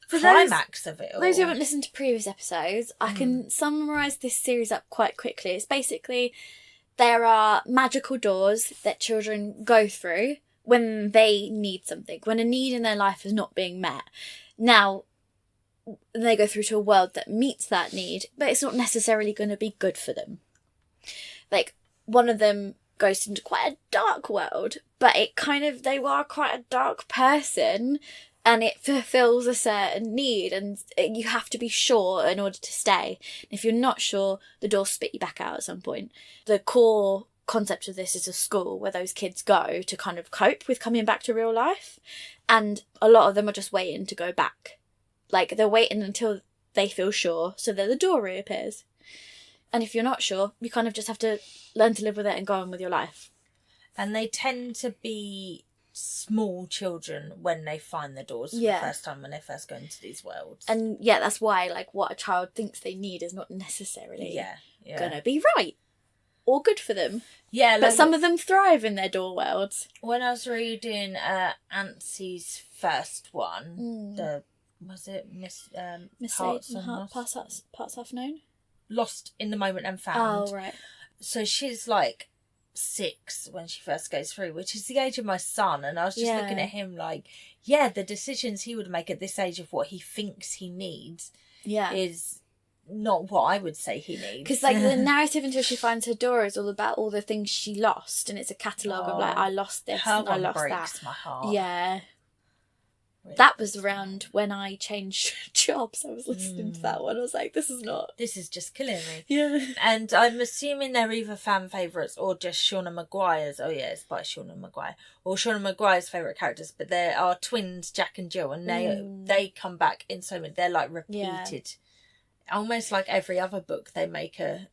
climax of it all. Those who haven't listened to previous episodes, I can summarise this series up quite quickly. It's basically, there are magical doors that children go through when they need something, when a need in their life is not being met. Now, they go through to a world that meets that need, but it's not necessarily going to be good for them. Like, one of them goes into quite a dark world, but they are quite a dark person, and it fulfills a certain need, and you have to be sure in order to stay. If you're not sure, the door spit you back out at some point. The core concept of this is a school where those kids go to kind of cope with coming back to real life, and a lot of them are just waiting to go back. Like, they're waiting until they feel sure, so that the door reappears. And if you're not sure, you kind of just have to learn to live with it and go on with your life. And they tend to be small children when they find the doors for the first time, when they first go into these worlds. And yeah, that's why, like, what a child thinks they need is not necessarily gonna be right or good for them. Yeah, like, but some of them thrive in their door worlds. When I was reading Antsy's first one, was it Parts Half Known? Lost in the Moment and Found. Oh, right. So she's like 6 when she first goes through, which is the age of my son, and I was just looking at him like, the decisions he would make at this age of what he thinks he needs is not what I would say he needs. Because, like, the narrative until she finds her door is all about all the things she lost, and it's a catalogue of, like, I lost this and I lost breaks my heart. Yeah. Really. That was around when I changed jobs. I was listening to that one. I was like, this is just killing me. Yeah. And I'm assuming they're either fan favourites or just Shauna Maguire's. Oh, yeah, it's by Shauna Maguire. Or Shauna Maguire's favourite characters. But there are twins, Jack and Jill, and they come back in so many. They're, like, repeated. Yeah. Almost like every other book, they make a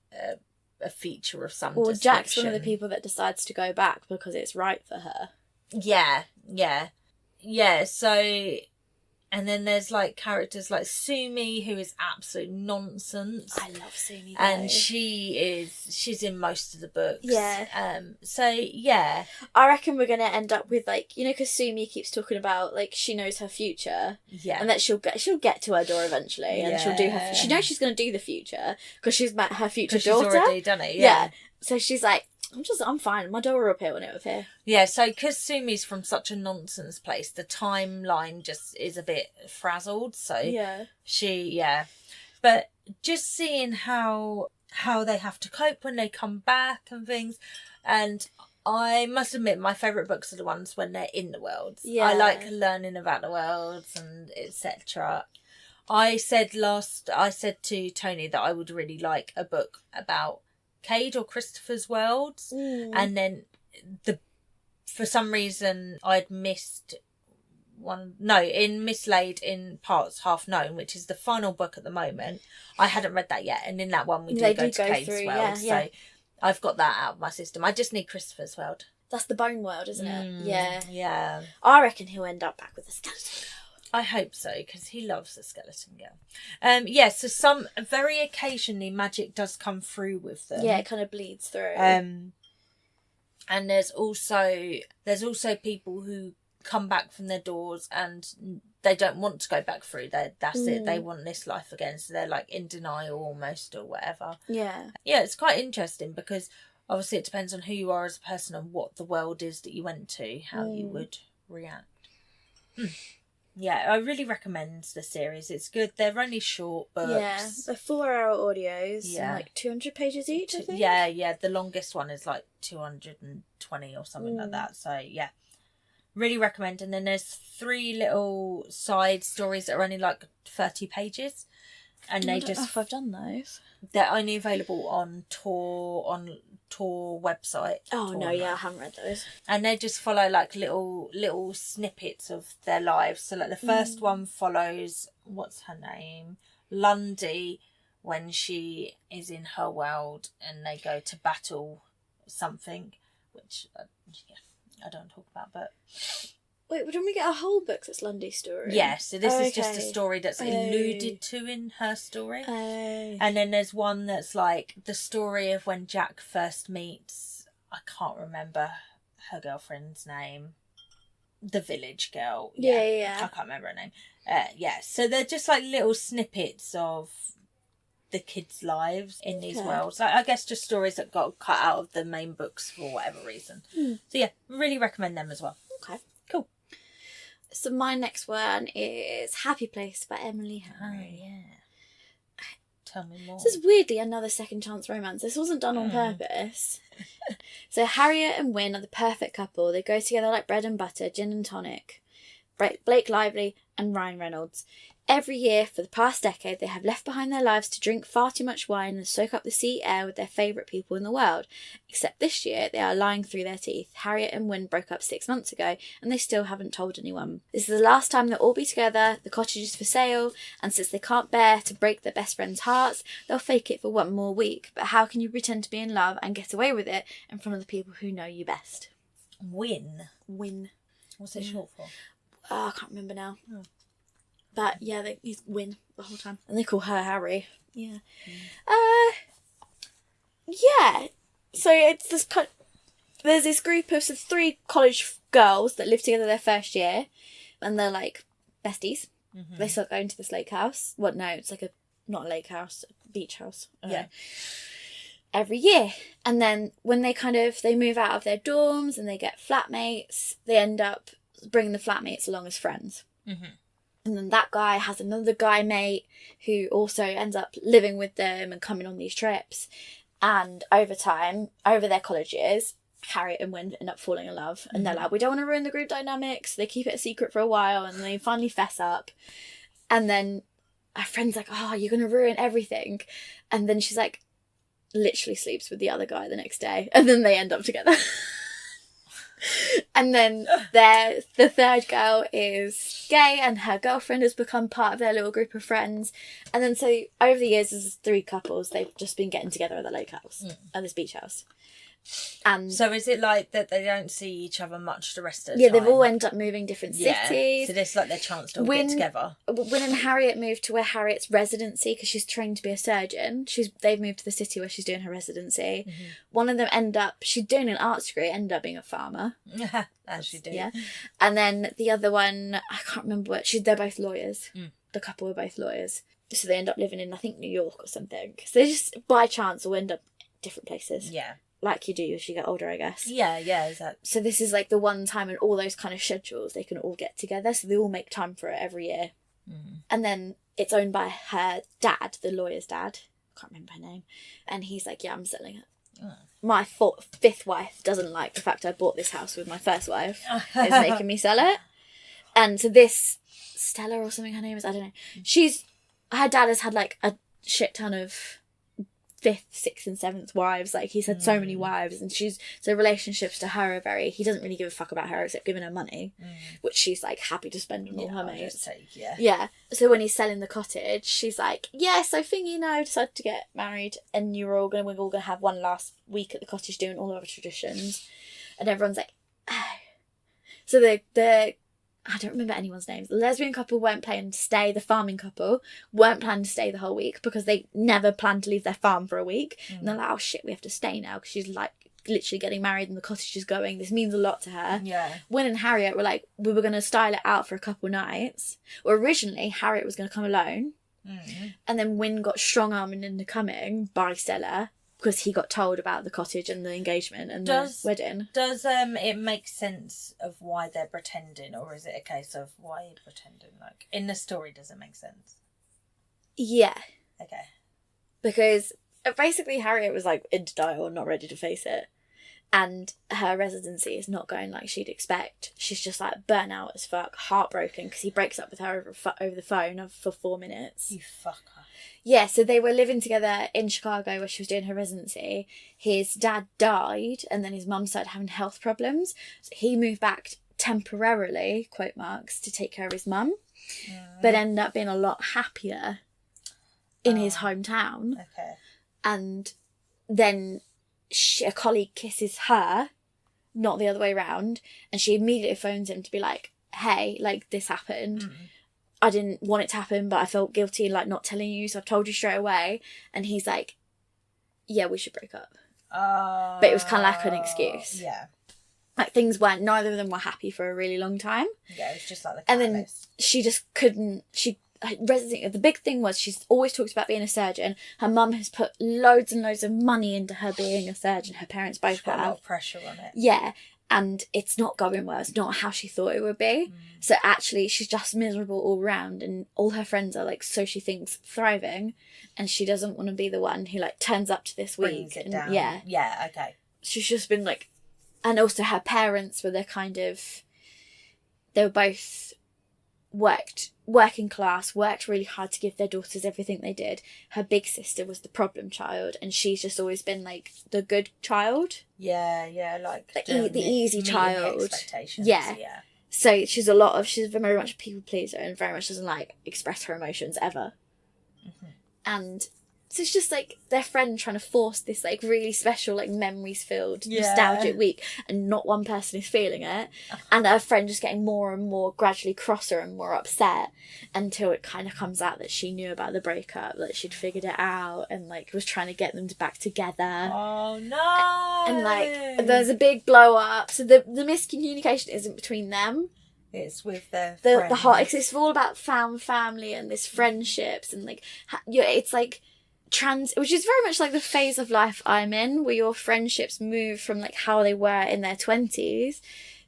feature of some description. Jack's one of the people that decides to go back because it's right for her. Yeah, yeah. Yeah, so, and then there's, like, characters like Sumi, who is absolute nonsense. I love Sumi, though. And she's in most of the books. Yeah. So, yeah. I reckon we're going to end up with, like, you know, because Sumi keeps talking about, like, she knows her future. Yeah. And that she'll get to her door eventually. And she'll do her... She knows she's going to do the future because she's met her future daughter. She's already done it, yeah. So she's like, I'm fine. My door will appear when it will appear. Yeah, so because Sumi's from such a nonsense place, the timeline just is a bit frazzled. So but just seeing how they have to cope when they come back and things, and I must admit my favourite books are the ones when they're in the worlds. Yeah, I like learning about the worlds and etc. I said to Toni that I would really like a book about Cade or Christopher's worlds, and then for some reason I'd missed one. No, in Mislaid in Parts Half Known, which is the final book at the moment. I hadn't read that yet, and in that one we do go to Cade's world. So I've got that out of my system. I just need Christopher's world. That's the Bone world, isn't it? Yeah. Yeah. I reckon he'll end up back with the skeleton girl. I hope so, because he loves the skeleton girl. So very occasionally magic does come through with them. Yeah, it kind of bleeds through. And there's also people who come back from their doors and they don't want to go back through. That's it. They want this life again, so they're like in denial almost or whatever. Yeah. Yeah, it's quite interesting because obviously it depends on who you are as a person and what the world is that you went to, how you would react. Yeah, I really recommend the series. It's good. They're only short books. Yeah, they're 4-hour audios. Yeah, and like 200 pages each, I think. Yeah. The longest one is like 220 or something like that. So yeah, really recommend. And then there's 3 little side stories that are only like 30 pages, and I don't know if I've done those. They're only available on Tor website. Oh no, I haven't read those. And they just follow like little snippets of their lives. So like the first one follows, what's her name, Lundy, when she is in her world and they go to battle something, which I don't talk about, but Wait, don't we get a whole book that's Lundy's story? Yes, so this is just a story that's alluded to in her story. And then there's one that's like the story of when Jack first meets, I can't remember her girlfriend's name, the village girl. Yeah. I can't remember her name. So they're just like little snippets of the kids' lives in these worlds. I guess just stories that got cut out of the main books for whatever reason. So yeah, really recommend them as well. Okay, cool. So my next one is Happy Place by Emily Henry. Oh, yeah. Tell me more. This is weirdly another second chance romance. This wasn't done on purpose. So Harriet and Wynne are the perfect couple. They go together like bread and butter, gin and tonic. Blake Lively and Ryan Reynolds. Every year for the past decade, they have left behind their lives to drink far too much wine and soak up the sea air with their favourite people in the world. Except this year, they are lying through their teeth. Harriet and Wynne broke up 6 months ago, and they still haven't told anyone. This is the last time they'll all be together, the cottage is for sale, and since they can't bear to break their best friends' hearts, they'll fake it for 1 more week. But how can you pretend to be in love and get away with it in front of the people who know you best? Wynne. What's it short for? Oh, I can't remember now. But yeah, he's Wynne the whole time. And they call her Harry. Yeah. Yeah. So it's this there's this group of 3 college girls that live together their first year. And they're like besties. Mm-hmm. They start going to this lake house. Well, no, it's like not a lake house, a beach house. Yeah. Every year. And then when they move out of their dorms and they get flatmates, they end up bringing the flatmates along as friends. Mm-hmm. And then that guy has another guy mate who also ends up living with them and coming on these trips. And over time, over their college years, Harriet and Wynne end up falling in love. And they're like, we don't want to ruin the group dynamics. They keep it a secret for a while and they finally fess up. And then her friend's like, oh, you're going to ruin everything. And then she's like, literally sleeps with the other guy the next day. And then they end up together. And then the third girl is gay and her girlfriend has become part of their little group of friends. And then so over the years, there's 3 couples. They've just been getting together at the lake house, at this beach house. And so is it like that they don't see each other much the rest of the time? Yeah, they've all ended up moving different cities. So this is like their chance to all get together. Wynne and Harriet moved to where Harriet's residency, because she's trained to be a surgeon. They've moved to the city where she's doing her residency. Mm-hmm. One of them she's doing an arts degree, ended up being a farmer. As she do. Yeah. And then the other one, I can't remember what, they're both lawyers. The couple were both lawyers. So they end up living in, I think, New York or something. So they just, by chance, will end up different places. Yeah. Like you do as you get older, I guess. Yeah, exactly. So this is like the one time in all those kind of schedules they can all get together. So they all make time for it every year. And then it's owned by her dad, the lawyer's dad. I can't remember her name. And he's like, yeah, I'm selling it. My 5th wife doesn't like the fact I bought this house with my first wife. It's making me sell it. And so this Stella or something her name is, I don't know. Her dad has had like a shit ton of 5th, 6th and 7th wives. Like he's had so many wives, and so relationships to her are he doesn't really give a fuck about her except giving her money, which she's like happy to spend on all her mates. Yeah. So when he's selling the cottage, she's like, yeah, so thingy I decided to get married and we're all gonna have one last week at the cottage doing all of our traditions. And everyone's like, oh. So the I don't remember anyone's names. The lesbian couple weren't planning to stay. The farming couple weren't planning to stay the whole week because they never planned to leave their farm for a week. And they're like, oh shit, we have to stay now because she's like literally getting married and the cottage is going. This means a lot to her. Yeah. Wynne and Harriet were like, we were going to style it out for a couple nights. Or originally, Harriet was going to come alone. And then Wynne got strong-armed into coming by Stella, because he got told about the cottage and the engagement and the wedding. Does it make sense of why they're pretending, or is it a case of why you're pretending? Like, in the story, does it make sense? Yeah. Okay. Because basically Harriet was like in denial and not ready to face it. And her residency is not going like she'd expect. She's just like burnt out as fuck, heartbroken, because he breaks up with her over the phone for 4 minutes. You fucker. Yeah, so they were living together in Chicago where she was doing her residency. His dad died and then his mum started having health problems. So he moved back temporarily, quote marks, to take care of his mum, but ended up being a lot happier in his hometown. Okay. And then a colleague kisses her, not the other way around, and she immediately phones him to be like, hey, like, this happened. I didn't want it to happen, but I felt guilty, like, not telling you, so I've told you straight away. And he's like, yeah, we should break up. But it was kind of like an excuse. Yeah. Like, things weren't, neither of them were happy for a really long time. Yeah, it was just like the catalyst. And then she just couldn't, the big thing was she's always talked about being a surgeon. Her mum has put loads and loads of money into her being a surgeon. Her parents both have. A lot of pressure on it. Yeah. And it's not going well. It's not how she thought it would be. So actually, she's just miserable all round, and all her friends are, like, so she thinks, thriving, and she doesn't want to be the one who, like, turns up to this Brings week. it down. Yeah. Yeah, okay. She's just been, like... And also her parents were the kind of... They were both working class, worked really hard to give their daughters everything they did. Her big sister was the problem child, and she's just always been, like, the good child. Yeah, like the easy child. The expectations. Yeah. So she's very much a people pleaser and very much doesn't, like, express her emotions ever. And so it's just, like, their friend trying to force this, like, really special, like, memories-filled, nostalgic week, and not one person is feeling it. And her friend just getting more and more gradually crosser and more upset until it kind of comes out that she knew about the breakup, that she'd figured it out, and, like, was trying to get them back together. Oh, no! And, like, there's a big blow-up. So the miscommunication isn't between them. It's with their friends. The heart, it's all about found family and this friendships, and, like, it's, like... which is very much like the phase of life I'm in, where your friendships move from, like, how they were in their 20s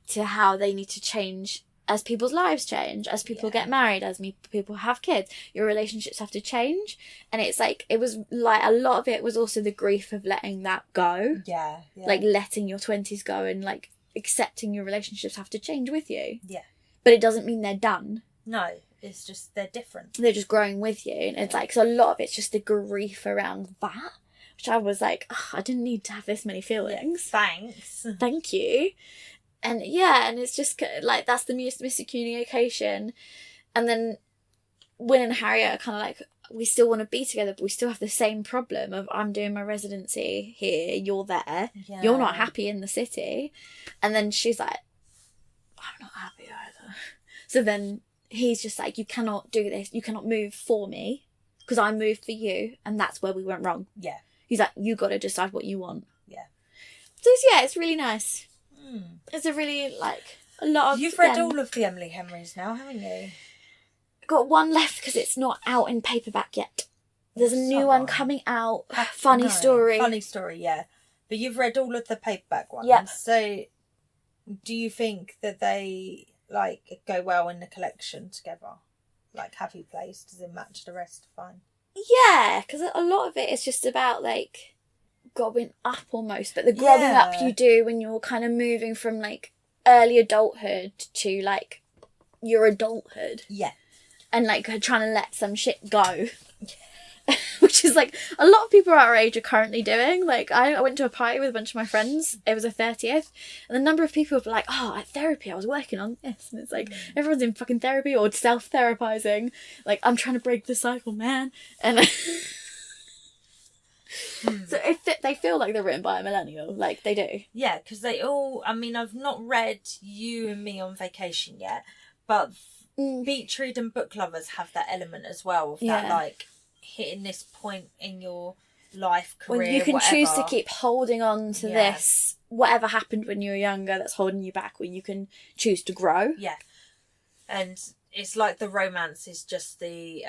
to how they need to change as people's lives change, as people get married, as people have kids. Your relationships have to change. And it's like, it was like, a lot of it was also the grief of letting that go. Yeah. Like, letting your 20s go and, like, accepting your relationships have to change with you. Yeah. But it doesn't mean they're done. No. It's just, they're different. They're just growing with you. And it's like, so a lot of it's just the grief around that, which I was like, I didn't need to have this many feelings. Yeah, thanks. Thank you. And and it's just like, that's the miscommunication. And then Win and Harriet are kind of like, we still want to be together, but we still have the same problem of, I'm doing my residency here, you're there, you're not happy in the city. And then she's like, I'm not happy either. So then he's just like, you cannot do this, you cannot move for me, because I moved for you, and that's where we went wrong. Yeah. He's like, you got to decide what you want. Yeah. So it's really nice. It's a really, like, a lot of... You've read all of the Emily Henrys now, haven't you? Got one left because it's not out in paperback yet. There's a new one coming out. Funny story, yeah. But you've read all of the paperback ones. Yeah. So do you think that they, like, go well in the collection together? Like, have you placed? Does it match the rest fine? Yeah, because a lot of it is just about, like, growing up almost. But the growing up you do when you're kind of moving from, like, early adulthood to, like, your adulthood. Yeah. And, like, trying to let some shit go. Which is, like, a lot of people our age are currently doing. Like, I went to a party with a bunch of my friends. It was a 30th. And the number of people were like, at therapy, I was working on this. And it's like, everyone's in fucking therapy or self-therapizing. Like, I'm trying to break the cycle, man. And so they feel like they're written by a millennial. Like, they do. Yeah, because they all... I mean, I've not read You and Me on Vacation yet, but beach read and book lovers have that element as well of that, like, hitting this point in your life, career, when you can whatever. choose to keep holding on to this, whatever happened when you were younger that's holding you back, when you can choose to grow. Yeah. And it's like the romance is just the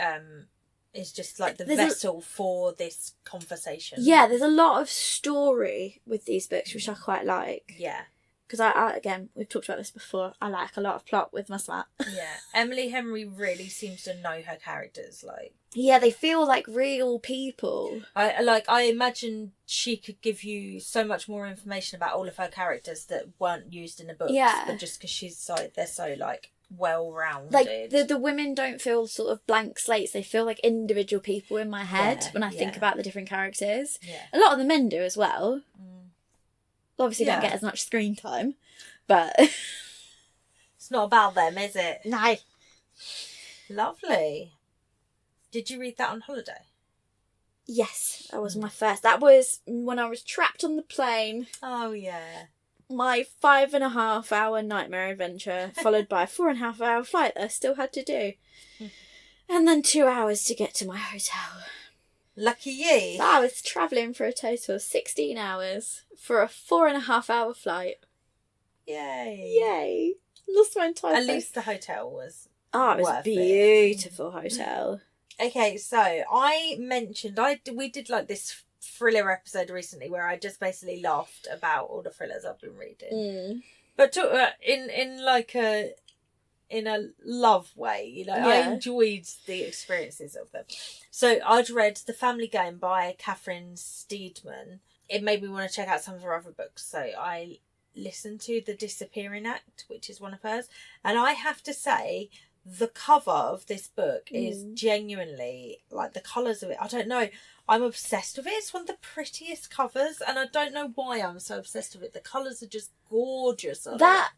vessel for this conversation. Yeah, there's a lot of story with these books, which I quite like. Yeah. Because I again, we've talked about this before, I like a lot of plot with my smart. Yeah. Emily Henry really seems to know her characters, like... Yeah, they feel like real people. I imagine she could give you so much more information about all of her characters that weren't used in the books. Yeah. But just because they're so, like, well-rounded. Like, the women don't feel sort of blank slates. They feel like individual people in my head when I think about the different characters. Yeah. A lot of the men do as well. Obviously don't get as much screen time, but... It's not about them, is it? No. Lovely. Did you read that on holiday? Yes, that was my first. That was when I was trapped on the plane. Oh, yeah. my 5.5-hour nightmare adventure, followed by a 4.5-hour flight that I still had to do. And then 2 hours to get to my hotel. Lucky you. So I was travelling for a total of 16 hours for a 4.5-hour flight. Yay. Yay. Lost my entire At least the hotel was it was a beautiful hotel. Okay, so I mentioned, we did like this thriller episode recently where I just basically laughed about all the thrillers I've been reading. But in a love way, you know, I enjoyed the experiences of them. So I'd read The Family Game by Catherine Steedman. It made me want to check out some of her other books. So I listened to The Disappearing Act, which is one of hers. And I have to say, the cover of this book is genuinely, like, the colours of it, I don't know, I'm obsessed with it. It's one of the prettiest covers, and I don't know why I'm so obsessed with it. The colours are just gorgeous. That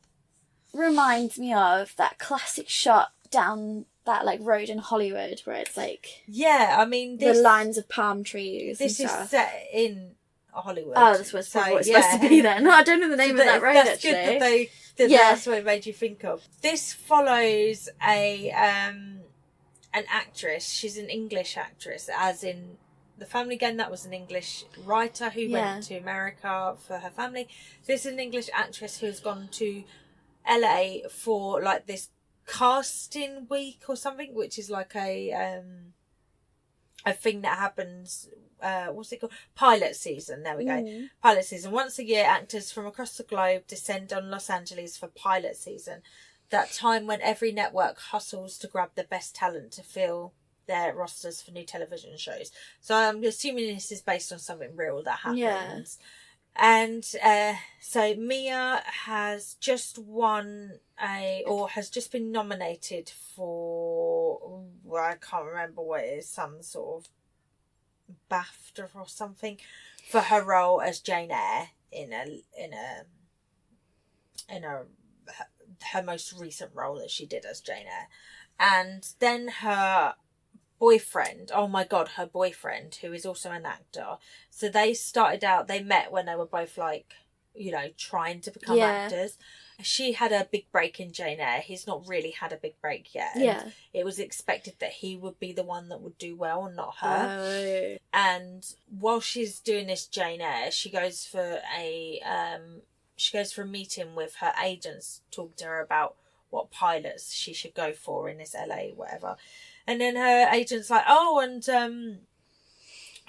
reminds me of that classic shot down that like road in Hollywood where it's like I mean the lines of palm trees. This is set in Hollywood. Oh, that's what it's supposed to be then. No, I don't know the name of that road that's actually. Good that that's what it made you think of. This follows an actress. She's an English actress, as in The Family Game. That was an English writer who went to America for her family. So this is an English actress who's gone to LA for like this casting week or something, which is like a thing that happens, what's it called? Pilot season. There we go. Pilot season. Once a year, actors from across the globe descend on Los Angeles for pilot season. That time when every network hustles to grab the best talent to fill their rosters for new television shows. So I'm assuming this is based on something real that happens. Yeah. And so Mia has just has just been nominated for, I can't remember what it is, some sort of BAFTA or something, for her role as Jane Eyre in her most recent role that she did as Jane Eyre. And then her boyfriend, her boyfriend, who is also an actor, so they met when they were both like, you know, trying to become actors. She had a big break in Jane Eyre. He's not really had a big break yet. And it was expected that he would be the one that would do well and not her. Oh. And while she's doing this Jane Eyre, she goes for a meeting with her agents, talk to her about what pilots she should go for in this LA whatever. And then her agent's like,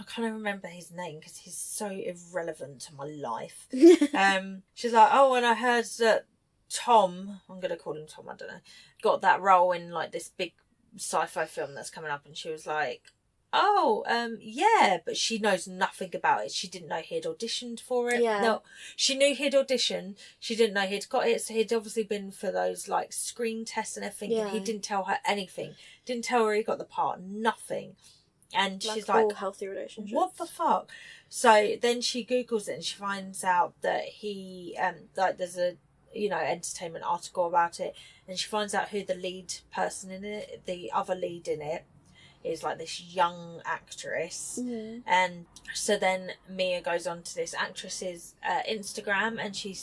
I can't remember his name because he's so irrelevant to my life. She's like, and I heard that Tom, I'm going to call him Tom, I don't know, got that role in like this big sci-fi film that's coming up. And she was like, but she knows nothing about it. She didn't know he'd auditioned for it. Yeah. No, she knew he'd auditioned. She didn't know he'd got it. So he'd obviously been for those like screen tests and everything. Yeah. And he didn't tell her anything. Didn't tell her he got the part. Nothing. And like she's like, all healthy relationships. What the fuck? So then she Googles it and she finds out that he, there's a, you know, entertainment article about it. And she finds out who the lead person in it, the other lead in it, is like this young actress. And so then Mia goes on to this actress's Instagram and she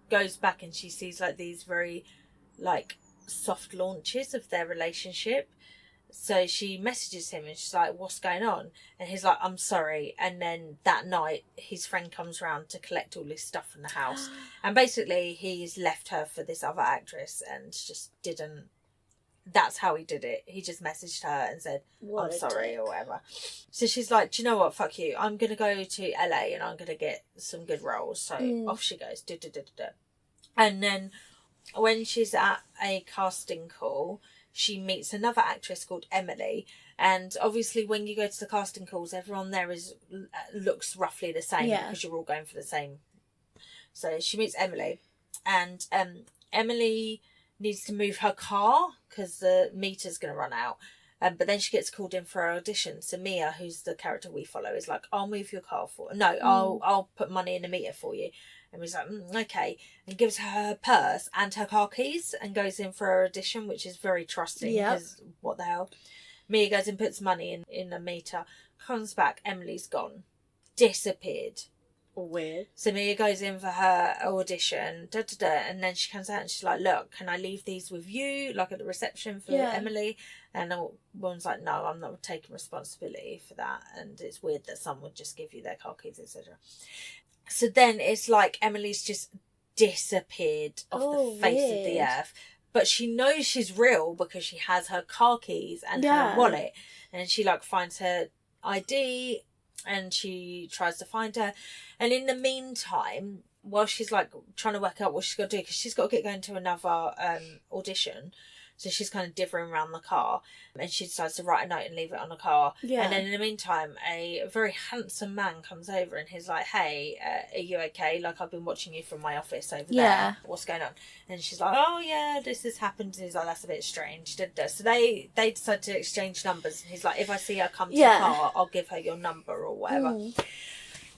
goes back and she sees like these very like soft launches of their relationship. So she messages him and she's like, what's going on? And he's like, I'm sorry. And then that night his friend comes round to collect all his stuff from the house. And basically he's left her for this other actress and just didn't. That's how he did it. He just messaged her and said, I'm sorry or whatever. So she's like, do you know what? Fuck you. I'm going to go to LA and I'm going to get some good roles. So off she goes. And then when she's at a casting call, she meets another actress called Emily. And obviously when you go to the casting calls, everyone there looks roughly the same because you're all going for the same. So she meets Emily. And Emily needs to move her car because the meter's going to run out. But then she gets called in for her audition. So Mia, who's the character we follow, is like, I'll move your car I'll put money in the meter for you. And he's like, okay. And gives her purse and her car keys and goes in for her audition, which is very trusting because what the hell. Mia goes and puts money in the meter, comes back, Emily's gone. Disappeared. Weird. So Mia goes in for her audition, and then she comes out and she's like, look, can I leave these with you, like at the reception for Emily? And Wong's like, no, I'm not taking responsibility for that, and it's weird that someone would just give you their car keys, etc. So then it's like Emily's just disappeared off the face of the earth, but she knows she's real because she has her car keys and her wallet, and she like finds her ID and she tries to find her, and in the meantime, while she's like trying to work out what she's got to do, because she's got to get going to another audition, so she's kind of dithering around the car, and she decides to write a note and leave it on the car. And then in the meantime, a very handsome man comes over and he's like, hey, are you okay? Like, I've been watching you from my office over there. What's going on? And she's like, oh yeah, this has happened. And he's like, that's a bit strange. So they decide to exchange numbers, and he's like, if I see her come to the car, I'll give her your number or whatever.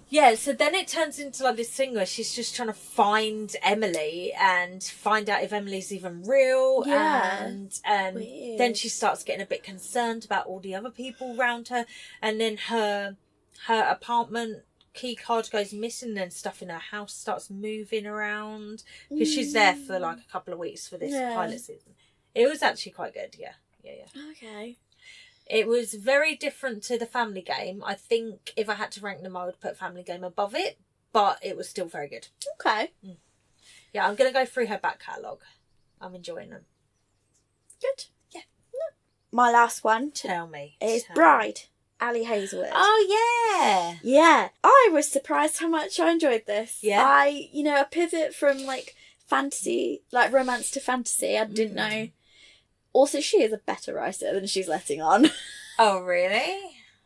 Yeah, so then it turns into like this thing where she's just trying to find Emily and find out if Emily's even real. And then she starts getting a bit concerned about all the other people around her. And then her apartment key card goes missing, and stuff in her house starts moving around. Because she's there for like a couple of weeks for this pilot season. It was actually quite good, yeah. Okay. It was very different to the Family Game. I think if I had to rank them, I would put Family Game above it, but it was still very good. Okay. Yeah, I'm going to go through her back catalogue. I'm enjoying them. Good. Yeah. My last one. Tell me. Is Bride, Ali Hazelwood. Oh, yeah. Yeah. I was surprised how much I enjoyed this. Yeah. A pivot from, like, fantasy, like, romance to fantasy. I didn't know. Also, she is a better writer than she's letting on. Oh, really?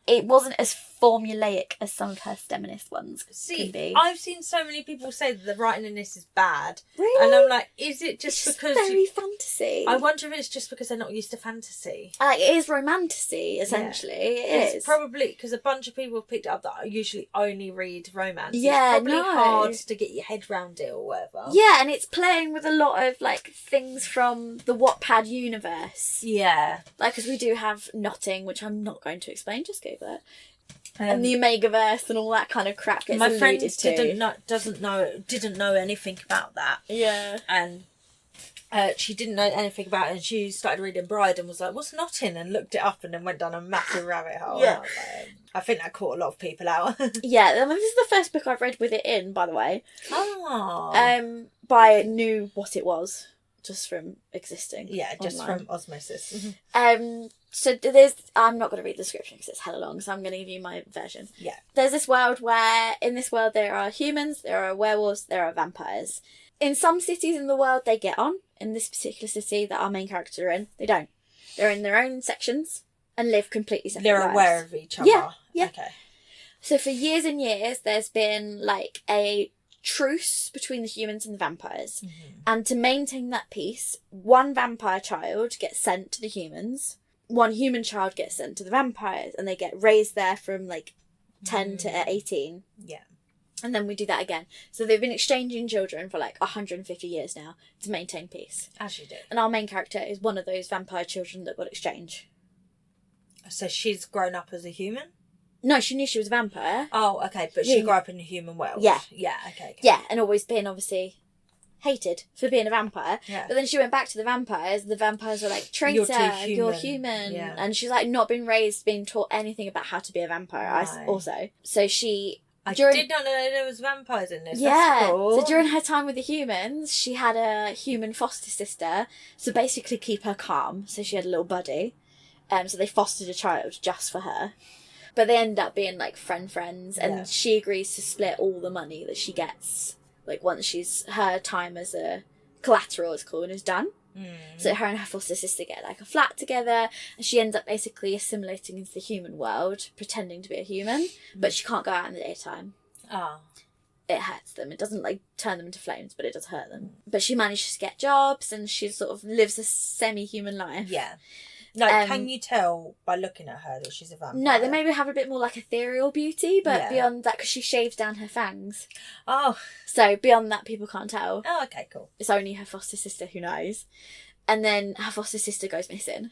It wasn't as formulaic as some of her STEMinist ones can be. I've seen so many people say that the writing in this is bad. Really? And I'm like, is it just it's because... very fantasy. I wonder if it's just because they're not used to fantasy. It is romantasy, essentially. It is. It's probably because a bunch of people have picked it up that usually only read romance. Yeah, it's probably hard to get your head round it or whatever. Yeah, and it's playing with a lot of, like, things from the Wattpad universe. Yeah. Like, because we do have Knotting, which I'm not going to explain, just go there. And the Omegaverse and all that kind of crap gets my friend alluded to. didn't know anything about that. Yeah. And she didn't know anything about it, and she started reading Bride and was like, what's Knotting? And looked it up and then went down a massive rabbit hole. Yeah. I think that caught a lot of people out. Yeah, this is the first book I've read with it in, by the way. Oh. I knew what it was just from existing. Yeah, just online. from osmosis. So I'm not going to read the description because it's hella long, so I'm going to give you my version. Yeah. There's this world where, in this world, there are humans, there are werewolves, there are vampires. In some cities in the world, they get on. In this particular city that our main characters are in, they don't. They're in their own sections and live completely separate lives. They're aware of each other. Yeah. Okay. So for years and years, there's been, like, a truce between the humans and the vampires. Mm-hmm. And to maintain that peace, one vampire child gets sent to the humans, one human child gets sent to the vampires, and they get raised there from like 10 to 18. Yeah. And then we do that again. So they've been exchanging children for like 150 years now to maintain peace. As you do. And our main character is one of those vampire children that got exchanged. So she's grown up as a human? No, she knew she was a vampire. Oh, okay. But she grew up in a human world. Yeah. Yeah, okay. Yeah, and always been obviously hated for being a vampire. Yeah. But then she went back to the vampires. The vampires were like, traitor, you're human. Yeah. And she's like not been raised, being taught anything about how to be a vampire Right. also. So she... I did not know there was vampires in this. Yeah. That's cool. So during her time with the humans, she had a human foster sister. So basically keep her calm. So she had a little buddy. So they fostered a child just for her. But they end up being like friends, and she agrees to split all the money that she gets. Like once her time as a collateral is called and is done. So her and her foster sister get like a flat together, and she ends up basically assimilating into the human world, pretending to be a human, but she can't go out in the daytime. Oh. It hurts them. It doesn't like turn them into flames, but it does hurt them. But she manages to get jobs, and she sort of lives a semi-human life. Yeah. No, can you tell by looking at her that she's a vampire? No, they maybe have a bit more like ethereal beauty, but beyond that, because she shaves down her fangs. Oh. So beyond that, people can't tell. Oh, okay, cool. It's only her foster sister who knows. And then her foster sister goes missing.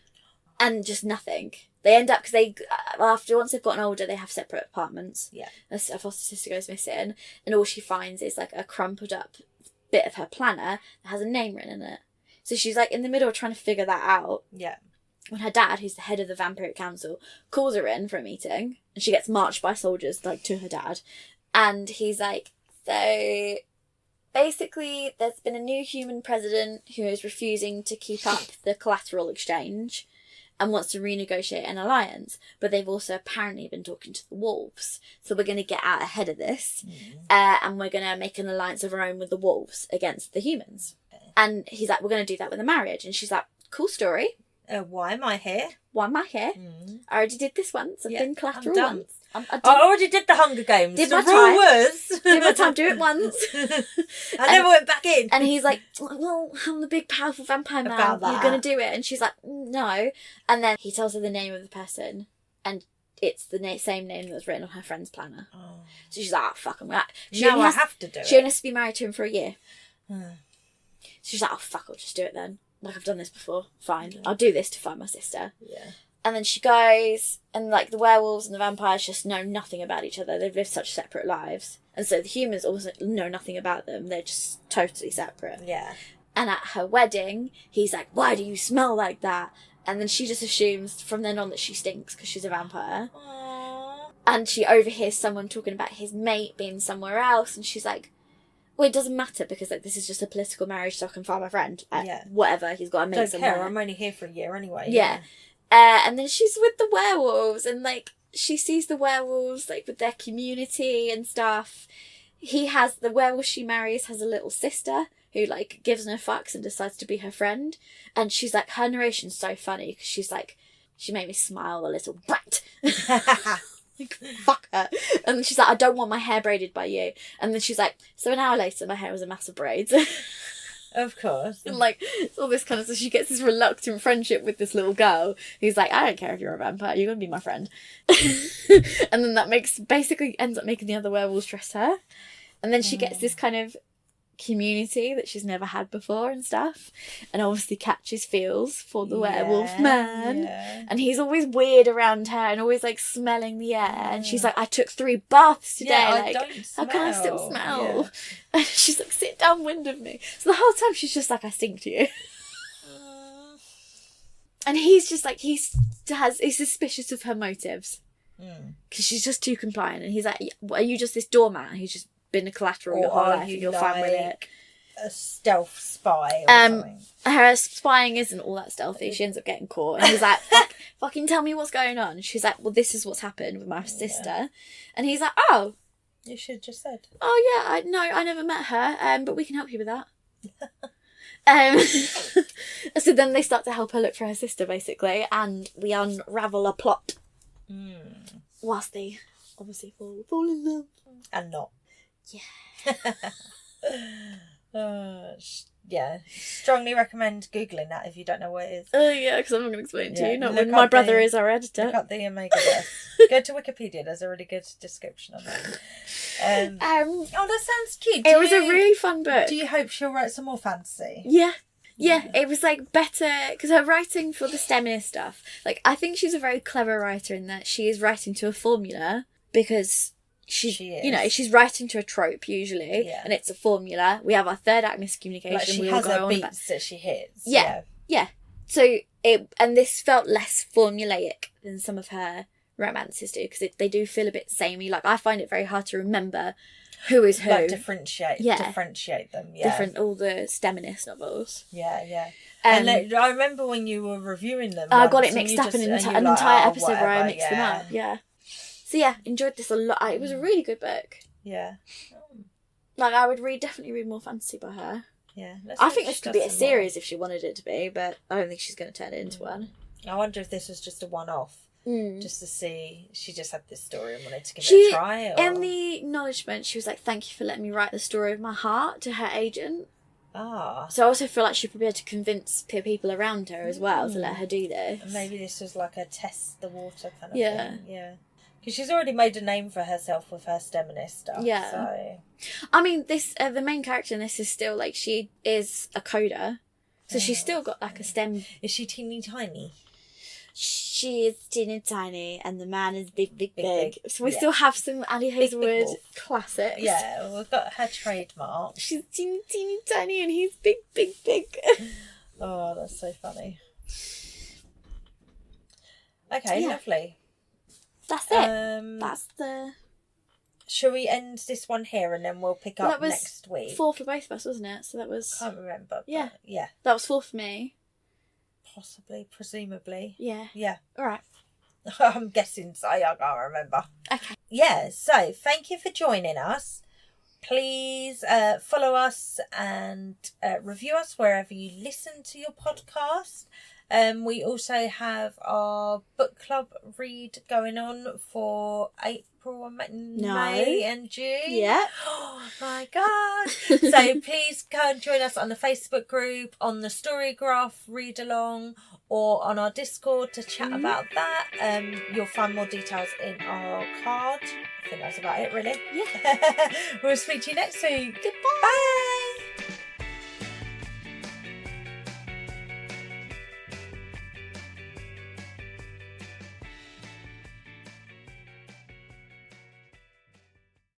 And just nothing. They end up, because once they've gotten older, they have separate apartments. Yeah. A foster sister goes missing, and all she finds is like a crumpled up bit of her planner that has a name written in it. So she's like in the middle of trying to figure that out. Yeah. When her dad, who's the head of the Vampiric Council, calls her in for a meeting, and she gets marched by soldiers like to her dad, and he's like, so basically there's been a new human president who is refusing to keep up the collateral exchange and wants to renegotiate an alliance, but they've also apparently been talking to the wolves. So we're going to get out ahead of this, and we're going to make an alliance of our own with the wolves against the humans. Okay. And he's like, we're going to do that with a marriage. And she's like, cool story. Why am I here? Why am I here? I already did this once. I've been collateral once. I already did the Hunger Games. Did the my rule time. was... Did my time, do it once. I never went back in. And he's like, well, I'm the big powerful vampire man. You're going to do it. And she's like, no. And then he tells her the name of the person. And it's the same name that was written on her friend's planner. Oh. So she's like, oh, fuck, I'm that. I have to do it. She only has to be married to him for a year. So she's like, oh, fuck, I'll just do it then. Like, I've done this before. Fine. I'll do this to find my sister. Yeah. And then she goes, and like the werewolves and the vampires just know nothing about each other. They've lived such separate lives. And so the humans also know nothing about them. They're just totally separate. Yeah. And at her wedding, he's like, why do you smell like that? And then she just assumes from then on that she stinks because she's a vampire. Aww. And she overhears someone talking about his mate being somewhere else. And she's like, well, it doesn't matter because like this is just a political marriage, so I can find my friend. Whatever, he's got a mate somewhere. Don't care, I'm only here for a year anyway. Yeah. And then she's with the werewolves, and like she sees the werewolves like with their community and stuff. The werewolf she marries has a little sister who like gives no fucks and decides to be her friend. And she's like, her narration's so funny because she's like, she made me smile, a little brat. Like, fuck her. And she's like, I don't want my hair braided by you. And then she's like, so an hour later my hair was a mass of braids. Of course. And like, it's all this kind of, so she gets this reluctant friendship with this little girl who's like, I don't care if you're a vampire, you're going to be my friend. And then that basically ends up making the other werewolves trust her. And then she gets this kind of community that she's never had before and stuff, and obviously catches feels for the werewolf man. And he's always weird around her and always like smelling the air, and she's like, I took 3 baths today, like how can I still smell? And she's like, sit downwind of me. So the whole time she's just like, I stink to you. And he's just like, he's suspicious of her motives because she's just too compliant, and he's like, are you just this doormat who's just been a collateral your whole life and you're fine with it? A stealth spy or something. Her spying isn't all that stealthy. She ends up getting caught, and he's like, fucking tell me what's going on. She's like, well, this is what's happened with my sister. And he's like, oh, you should have just said, oh yeah, I never met her, but we can help you with that. So then they start to help her look for her sister, basically, and we unravel a plot whilst they obviously fall in love. And not. Yeah. Strongly recommend Googling that if you don't know what it is. Oh yeah, because I'm not going to explain it to you. Not when my brother is our editor. Look up the Omega Death. Go to Wikipedia, there's a really good description of it. Oh, that sounds cute. It was a really fun book. Do you hope she'll write some more fantasy? Yeah, it was like better because her writing for the STEMist stuff, like I think she's a very clever writer in that she is writing to a formula because she's writing to a trope usually, and it's a formula. We have our third act miscommunication. Like she has her beats that she hits. Yeah. So this felt less formulaic than some of her romances do, because they do feel a bit samey. Like I find it very hard to remember who is who. Like differentiate them. Yeah. Different, all the STEMinist novels. Yeah. And I remember when you were reviewing them. I got it mixed up in an entire episode where I mixed them up. Yeah. So yeah, enjoyed this a lot. It was a really good book. Yeah. Like I would definitely read more fantasy by her. Yeah. I think this could be a series if she wanted it to be, but I don't think she's going to turn it into one. I wonder if this was just a one-off. Just to see, she just had this story and wanted to give it a try. Or... In the acknowledgement, she was like, "Thank you for letting me write the story of my heart" to her agent. So I also feel like she'd be able to convince people around her as well to let her do this. And maybe this was like a test the water kind of thing. Yeah. Because she's already made a name for herself with her STEMinist stuff. Yeah. So. I mean, this the main character in this is still like, she is a coder. So she's still got like a STEM... Is she teeny tiny? she is teeny tiny and the man is big. Big. So we Yeah. still have some Annie Big Hazelwood wolf. classics. Yeah, we've got her trademark. She's teeny tiny and he's big. Oh, that's so funny. Okay, Yeah. lovely. That's it. That's the... Shall we end this one here and then we'll pick Well, up that was next week? 4 for both of us, wasn't it? So that was... Can't remember. Yeah. Yeah. That was 4 for me. Possibly, presumably. Yeah. Yeah. All right. I'm guessing so. I can't remember. Okay. Yeah, so thank you for joining us. Please follow us and review us wherever you listen to your podcast. We also have our book club read going on for April, May and June. Yeah. Oh my God. So please go and join us on the Facebook group, on the Storygraph read along, or on our Discord to chat about that. You'll find more details in our card. I think that's about it, really. Yeah. We'll speak to you next week. Goodbye. Bye.